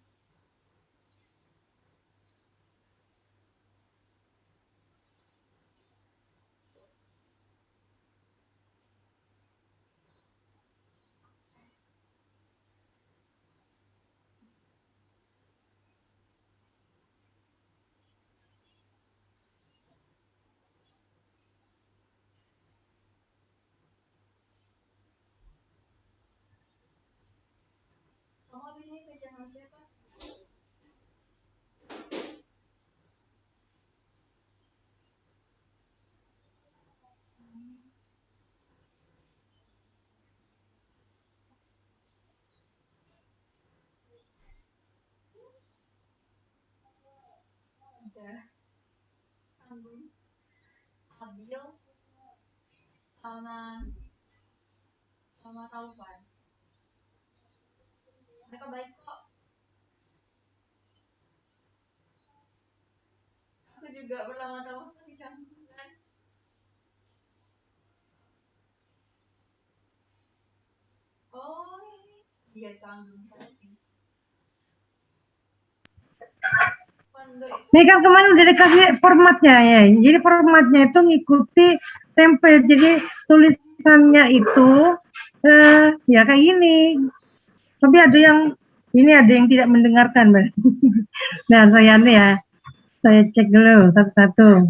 Kamu habis ini ke channel siapa? Udah. Sambung. Abil sama Taufan. Mereka baik kok. Aku juga pertama-tama masih canggung kan. Oh, iya canggung pasti. Ini kan kemarin udah dikasih formatnya ya. Jadi formatnya itu ngikuti template. Jadi tulisannya itu ya kayak gini. Tapi ada yang tidak mendengarkan. Nah, saya cek dulu satu-satu.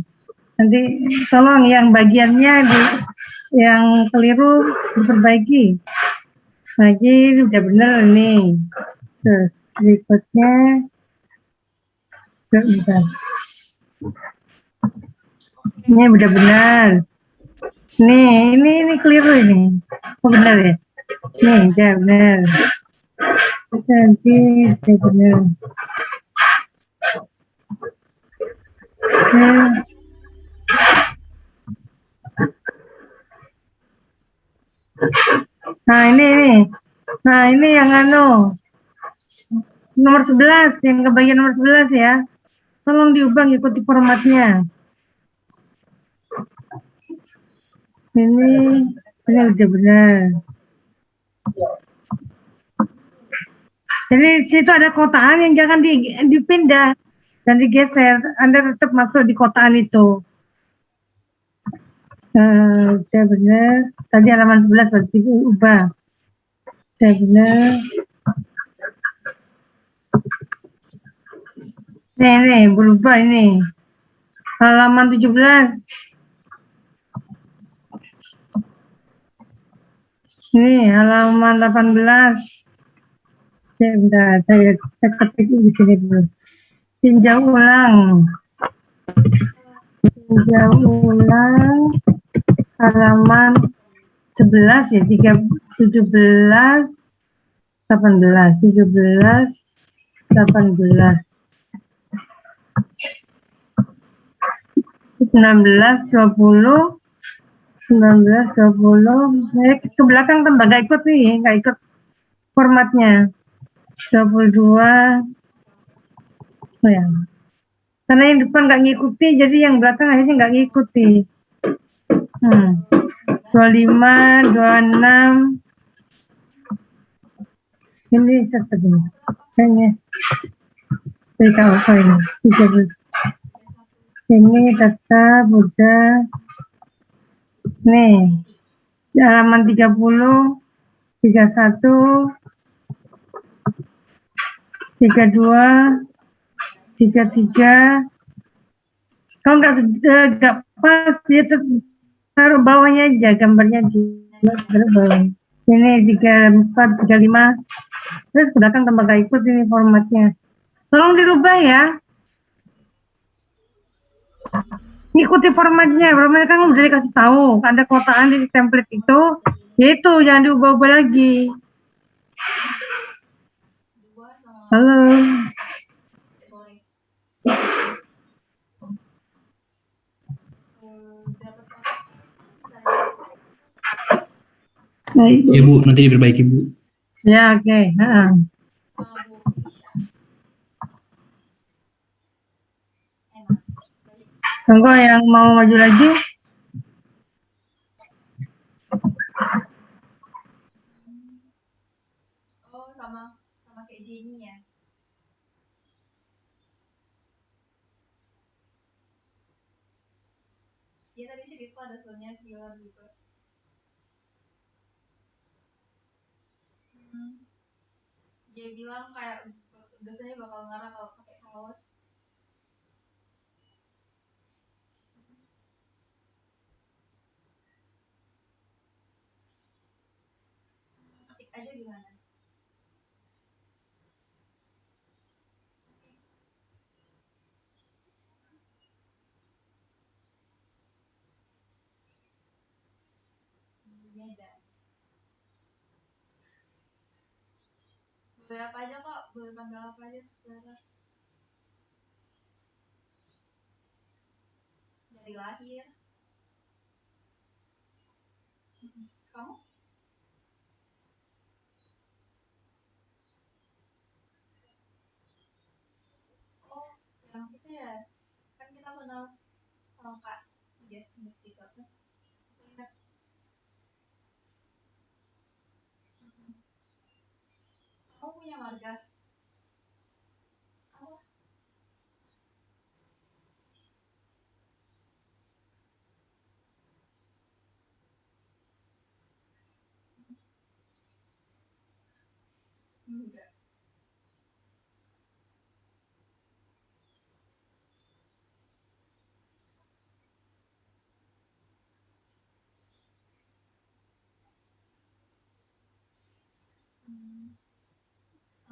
Nanti tolong yang bagiannya yang keliru diperbaiki. Lagi udah benar nih. Terus berikutnya bentar. Ini udah benar. Nih, ini keliru ini. Oh benar ya? Nih, udah benar. Nanti udah benar. Nah, ini yang nomor 11, yang kebagian nomor 11 ya. Tolong diubah ikuti formatnya. Ini udah benar. Jadi situ ada kotaan yang jangan dipindah dan digeser. Anda tetap masuk di kotaan itu. Udah benar. Tadi halaman 11 berarti ubah. Udah benar. Nih, berubah ini. Halaman 17. Ini halaman 18. Bentar, saya ketik di sini dulu. Tinjau ulang halaman 11 ya, 17, 18, 17, 18, 19, 20, 19, 20, ke belakang tambah nggak ikut formatnya. 22, oh ya. Karena yang depan nggak ngikuti, jadi yang belakang akhirnya nggak ngikuti. 25, 26, ini sesuatu. Kayaknya beritahu apa ini? 13. Ini tetap udah. Nih, halaman 30, 31, 32, 33. Kalau nggak pas, dia taruh bawahnya aja, gambarnya di bawah. Ini 34, 35. Terus ke belakang tambah nggak ikut ini formatnya. Tolong dirubah ya. Ngikuti formatnya kan udah dikasih tahu. Ada kotaan di template itu. Yaitu, jangan diubah-ubah lagi. Halo. Ya Bu, nanti diperbaiki Bu. Ya, oke. Tunggu yang mau maju lagi. Oh, sama kayak Jenny ya. Dia tadi cerita ada soalnya killer juga. Dia bilang kayak biasanya bakal ngarah kalau pakai kaos. Ketik aja gimana? Beda. Boleh apa aja kok, boleh panggil apa aja terserah. Dari lahir. Kamu? Oh, yang itu ya. Kan kita kenal sama Kak Jess Smith juga kan. Aku ingat. Kamu punya marga? Apa? Enggak.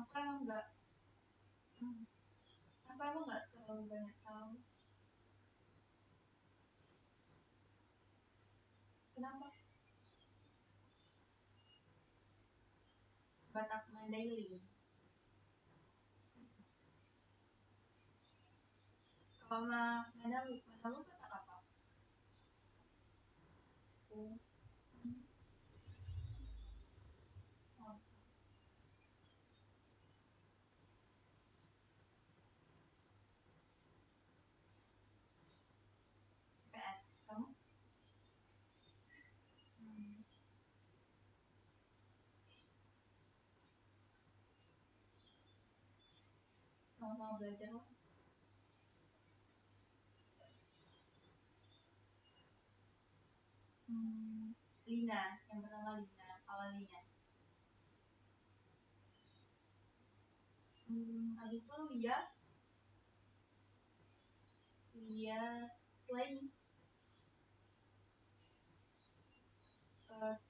Aku emang enggak. Aku emang enggak terlalu banyak tahu. Kenapa? Batak Mandailing. Kalau Manalu kata apa? Oh. Oh. PS, kamu? Sama belajar lo. Lina, yang bernama Lina, awalnya. Habis itu Lia selain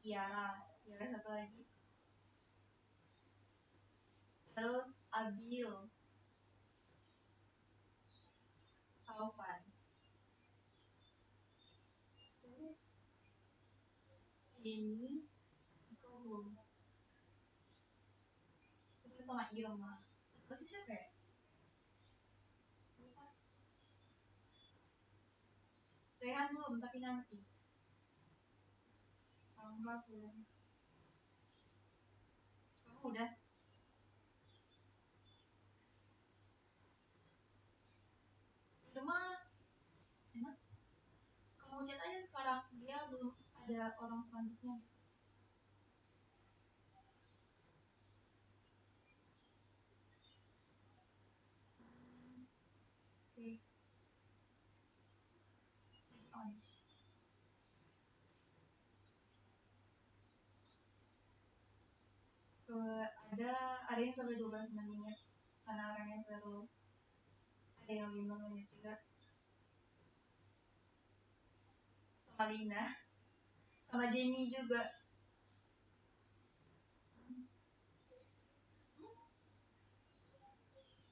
Tiara satu lagi. Terus Abil, Taufan. Terus ini Kohum. Terus sama Irma. Tapi siapa ya? Lupa. Rehan belum, tapi nanti. Angga belum. Kamu udah? Irma enak. Kamu chat aja sekarang, dia belum ada orang selanjutnya. Oke. On. Ada yang sampai 12 menit karena orangnya seru. Ada yang 5 menit juga. Sama Lina, sama Jenny juga.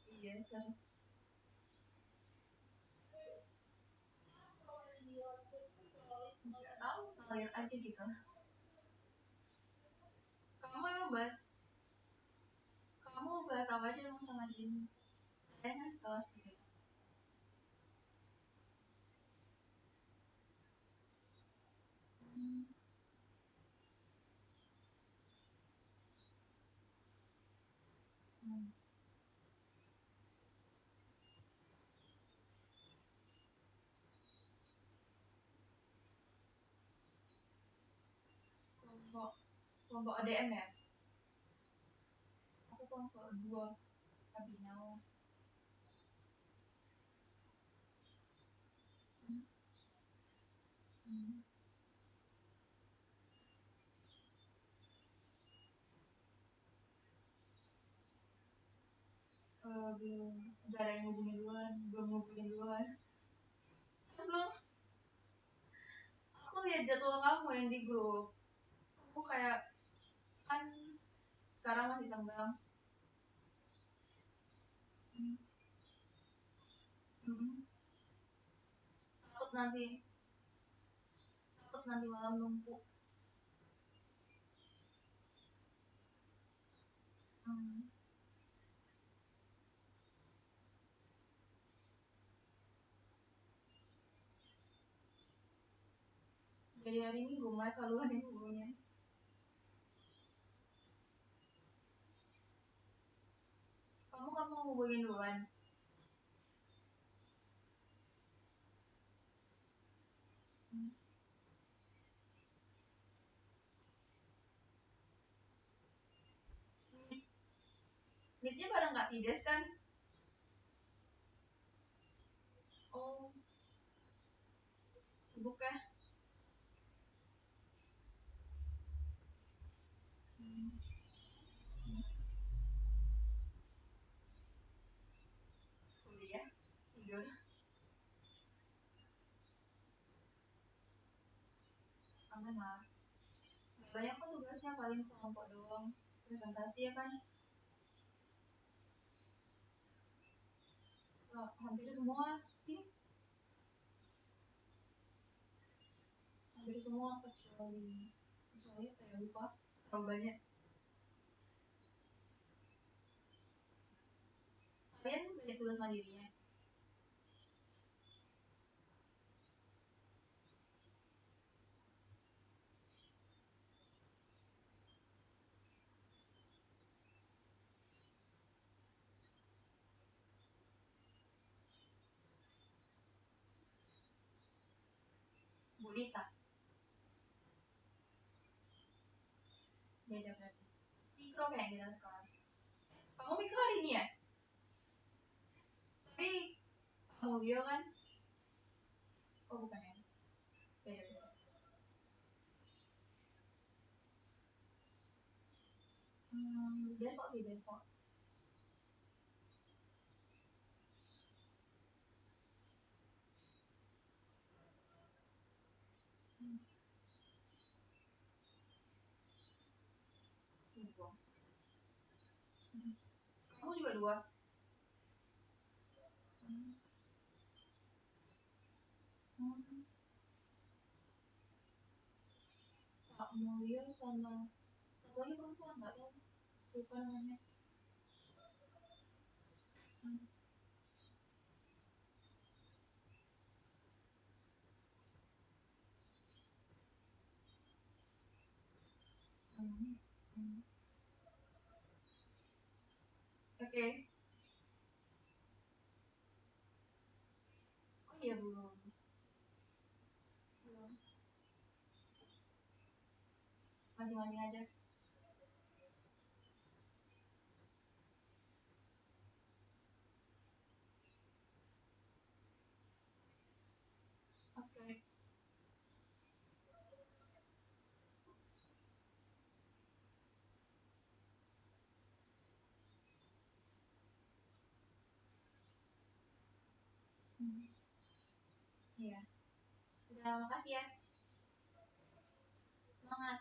Iya, seru. Nggak tahu, ngalir aja gitu. Kamu bahas apa aja emang sama Jenny? Saya kan sekelas gitu. Kelompok ADM ya? Aku kelompok 2 Abinau. Belum, gak ada yang belum ngubungin duluan. Aku lihat jadwal kamu yang di grup. Aku kayak kan sekarang masih senggang. Takut nanti malam numpuk. Jadi hari ini gue mulai keluar yang hubungnya. Kamu hubungin duluan. Dia pada nggak tides kan? Oh, sibuk ya? Kuliah, tidur. Aman lah. Gak banyak kok tugasnya, paling kelompok doang. Presentasi ya kan? So, hampir semua sih. Hampir semua kecuali apa ya, lupa. Terlalu banyak. Kalian banyak tugas mandirinya? Bu Dita? Beda berarti. Mikro kayak kita sekelas. Kamu mikro hari ini ya? Tapi Pak Mulyo kan? Oh bukan ya? Beda. Besok sih, besok. Dua. Kamu juga dua? Pak Mulyo sama satu lagi perempuan, nggak tahu. Lupa namanya. Oke. Oh iya belum. Masing-masing aja. Oke. Iya. Udah, makasih ya. Semangat.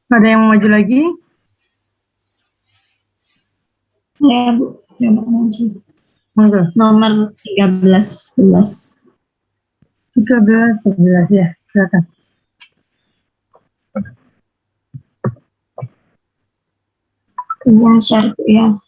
Ada yang mau maju lagi? Saya Bu, yang maju. Monggo. Nomor 13, 11. 13, 11 ya, silakan. Izin share ya.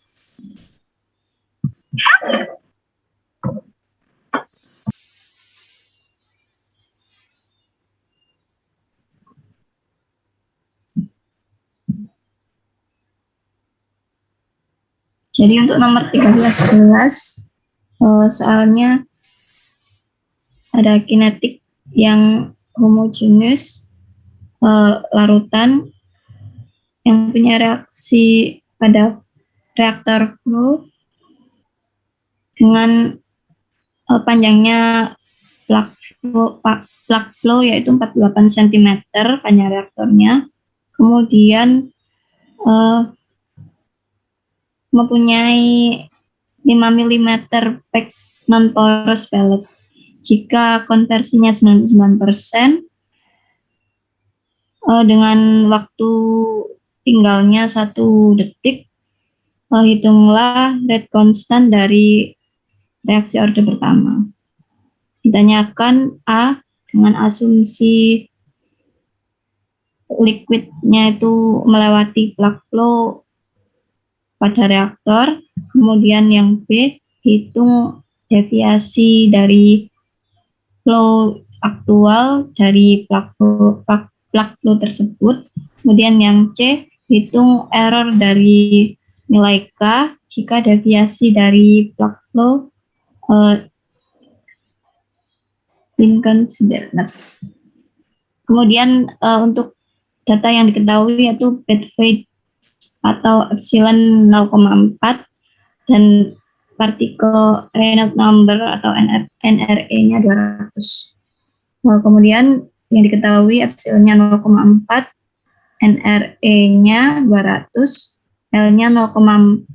Jadi untuk nomor 13-11, soalnya ada kinetik yang homogeneous, larutan yang punya reaksi pada reaktor flow dengan panjangnya plug flow yaitu 48 cm panjang reaktornya. Kemudian mempunyai 5 mm pack non-porous pellet. Jika konversinya 99%, dengan waktu tinggalnya 1 detik, hitunglah rate constant dari reaksi orde pertama. Ditanyakan A dengan asumsi liquidnya itu melewati plug flow pada reaktor. Kemudian yang B, hitung deviasi dari flow aktual dari plug flow tersebut. Kemudian yang C, hitung error dari nilai K jika deviasi dari plug flow inconsiderate. Kemudian untuk data yang diketahui yaitu bed weight atau epsilon 0,4 dan partikel Reynolds number atau NRE-nya 200. Kemudian yang diketahui epsilonnya 0,4, NRE-nya 200, L-nya 0,48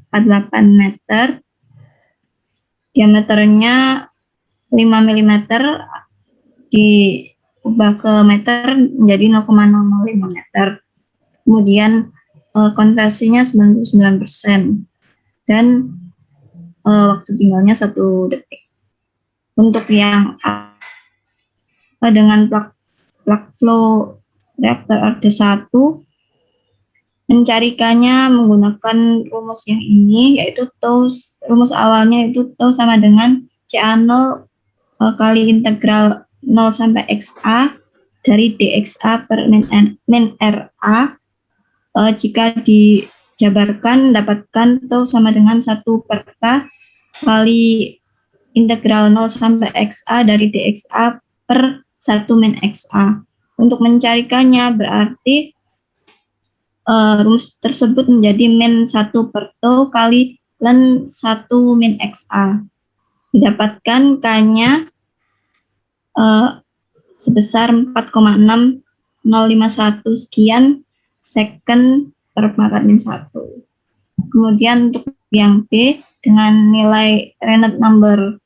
meter, diameternya 5 mm, diubah ke meter menjadi 0,005 meter. Kemudian konversinya 99% dan waktu tinggalnya 1 detik. Untuk yang dengan plug flow reaktor RD1, mencarikannya menggunakan rumus yang ini, yaitu tau, rumus awalnya itu tau sama dengan CA0 kali integral 0 sampai XA dari DXA per min RA. Jika dijabarkan, dapatkan tau sama dengan 1 per K kali integral 0 sampai XA dari DXA per 1 min XA. Untuk mencarikannya berarti rumus tersebut menjadi min 1 per tau kali ln 1 min XA. Didapatkan K-nya sebesar 4,6051 sekian second per pangkat min 1. Kemudian untuk yang B, dengan nilai Reynolds number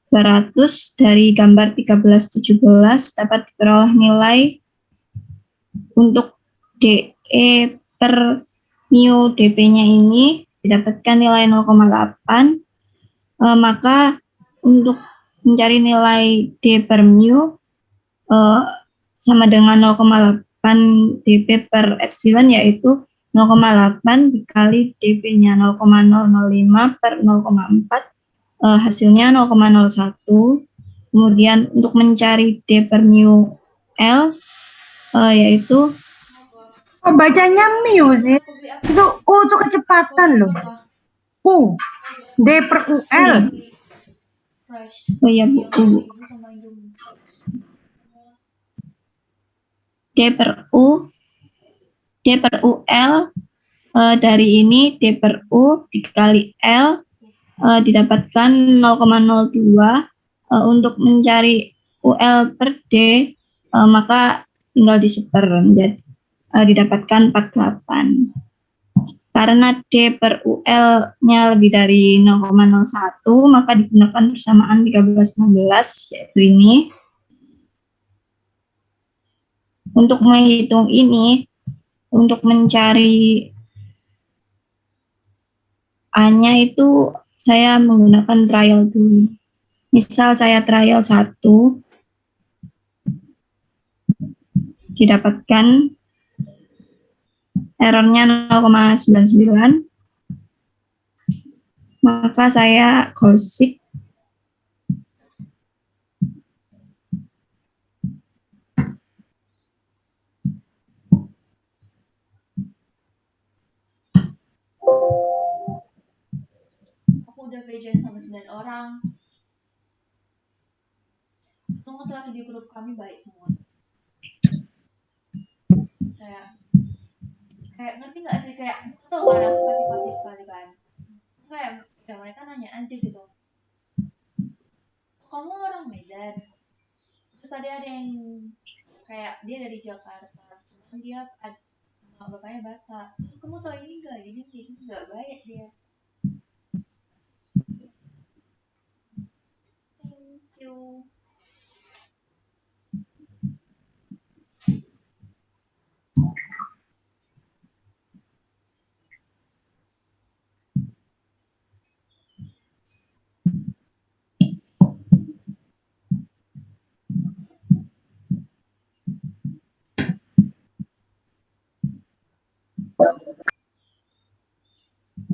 200 dari gambar 1317 dapat diperoleh nilai untuk DE per mu dP-nya ini didapatkan nilai 0,8. Maka untuk mencari nilai D per mu sama dengan 0,8 dP per epsilon, yaitu 0,8 dikali dP-nya 0,005 per 0,4, hasilnya 0,01. Kemudian untuk mencari D per mu L yaitu bacanya mu sih, itu U itu kecepatan loh. U, D per UL. Oh ya Bu, D per UL dari ini D per U dikali L didapatkan 0,02. Untuk mencari UL per D maka tinggal diseper menjadi didapatkan 48. Karena D per UL-nya lebih dari 0,01 maka digunakan persamaan 13-15 yaitu ini. Untuk menghitung ini, Untuk mencari A-nya itu saya menggunakan trial dulu. Misal saya trial 1, didapatkan errornya 0,99, maka saya close. Aku udah VJ sama 9 orang. Untung laki di grup kami baik semua. Kayak ngerti nggak sih, kayak tuh kan aku kasih pasif kali kan. Kayak ya mereka nanya aja gitu. Kamu orang Medan. Terus tadi ada yang kayak dia dari Jakarta, cuman dia bapaknya Batak. Terus kamu tahu ini enggak? Jadi nggak baik dia. Thank you.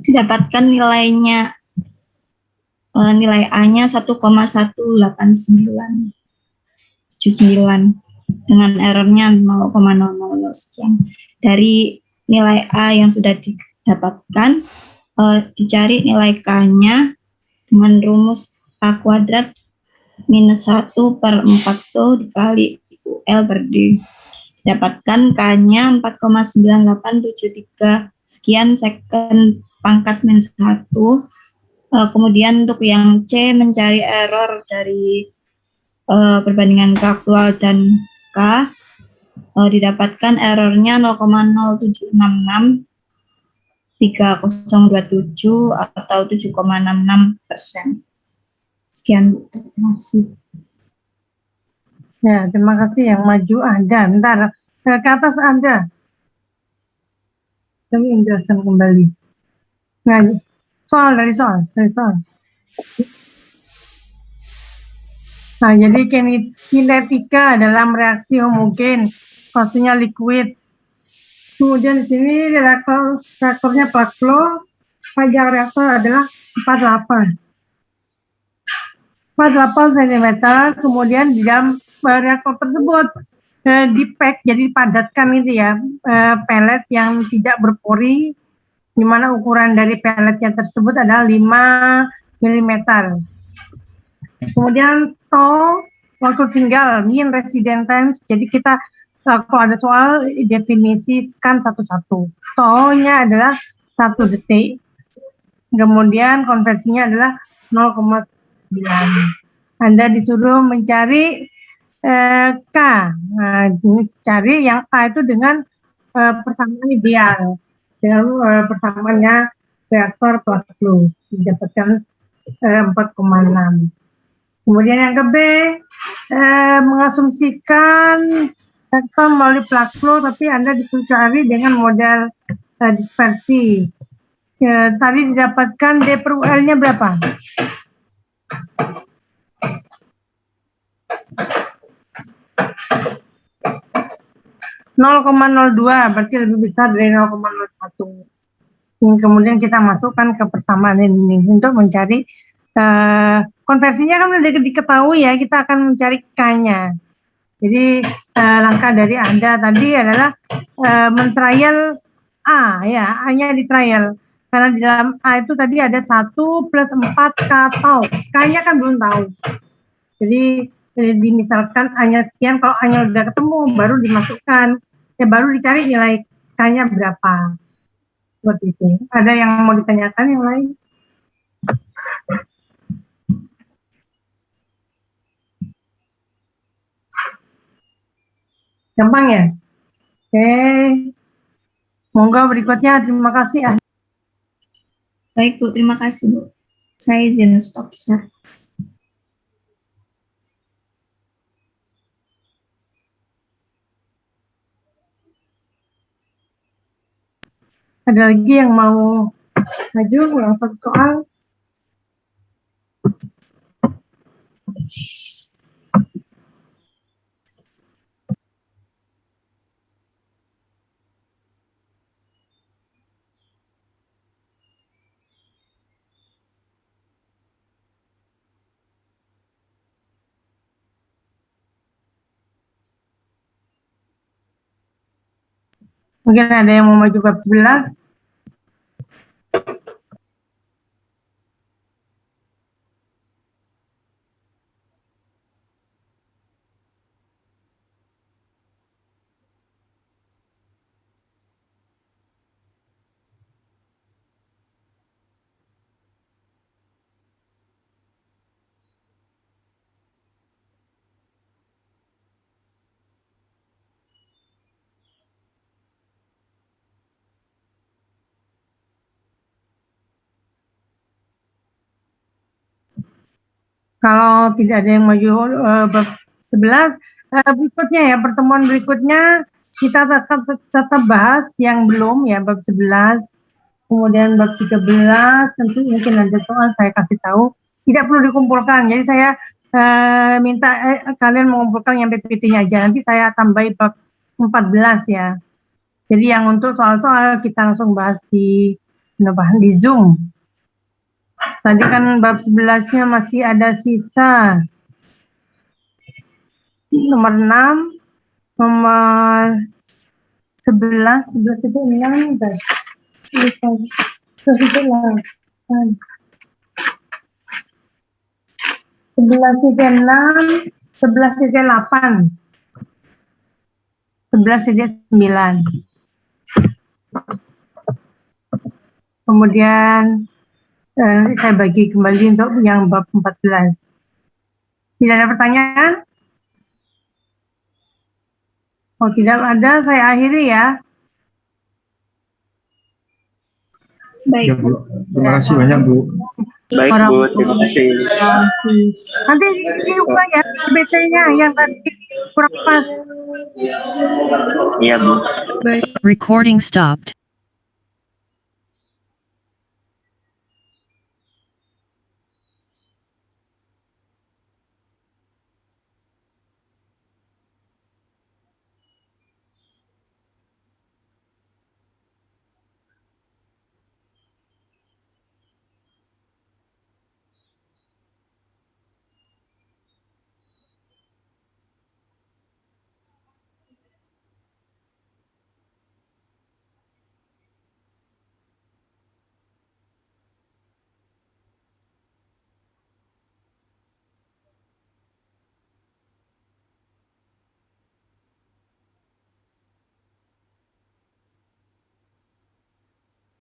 Didapatkan nilainya, nilai A-nya 1,18979 dengan errornya 0,000 sekian. Dari nilai A yang sudah didapatkan, dicari nilai K-nya dengan rumus A kuadrat minus 1/4 dikali UL per D. Dapatkan K-nya 4,9873 sekian second pangkat min 1. Kemudian untuk yang C mencari error dari perbandingan K aktual dan K, didapatkan errornya 0,0766 3027 atau 7,66%. Sekian, terima kasih. Ya, terima kasih. Yang maju Anda. Bentar, ke atas Anda. Kami menjelaskan kembali. Nah, dari soal. Nah, jadi kinetika dalam reaksi homogen, fase-nya liquid. Kemudian di sini reaktornya plug flow, panjang reaktor adalah 48 cm. Kemudian di dalam reaktor tersebut di-pack, jadi dipadatkan itu ya, pelet yang tidak berpori, di mana ukuran dari peletnya tersebut adalah 5 mm. Kemudian waktu tinggal mean residence time. Jadi kita kalau ada soal definisikan satu-satu. Nya adalah 1 detik. Kemudian konversinya adalah 0,9. Anda disuruh mencari K. Nah, ini cari yang K itu dengan persamaan ideal. Dengan persamaannya reaktor plug flow. Didapatkan 4,6. Kemudian yang ke B, mengasumsikan reaktor melalui plug flow, tapi Anda disuruh cari dengan model dispersi. Tadi didapatkan D per UL-nya berapa? (0,02), berarti lebih besar dari 0,01. Kemudian kita masukkan ke persamaan ini untuk mencari konversinya kan sudah diketahui ya, kita akan mencari K-nya. Jadi langkah dari Anda tadi adalah men-trial A, ya, A-nya di trial. Karena di dalam A itu tadi ada 1 plus 4 K tau. K-nya kan belum tahu. Jadi misalkan A-nya sekian, kalau A-nya udah ketemu baru dimasukkan. Ya baru dicari nilai K-nya berapa. Seperti itu. Ada yang mau ditanyakan yang lain? Gampang ya? Oke. Monggo berikutnya, terima kasih. Baik Bu, terima kasih Bu. Saya izin stop share. Ada lagi yang mau maju ulang satu soal? Mungkin ada yang mau maju bab 11? Kalau tidak ada yang maju bab 11, berikutnya ya, pertemuan berikutnya kita tetap bahas yang belum ya, bab 11, kemudian bab 13, tentu mungkin ada soal saya kasih tahu, tidak perlu dikumpulkan, jadi saya minta kalian mengumpulkan yang PPT-nya aja, nanti saya tambahi bab 14 ya. Jadi yang untuk soal-soal kita langsung bahas di Zoom. Tadi kan bab 11-nya masih ada sisa. Nomor 6, nomor 11 itu 6, 11-8, 11-9. Kemudian nanti saya bagi kembali untuk yang bab 14. Tidak ada pertanyaan? Oh, tidak ada, saya akhiri ya. Baik, Ya, Bu. Terima kasih banyak, Bu. Baik, Bu. Terima kasih. Nanti diubah ya PPT-nya yang tadi kurang pas. Iya, Bu. Recording stopped.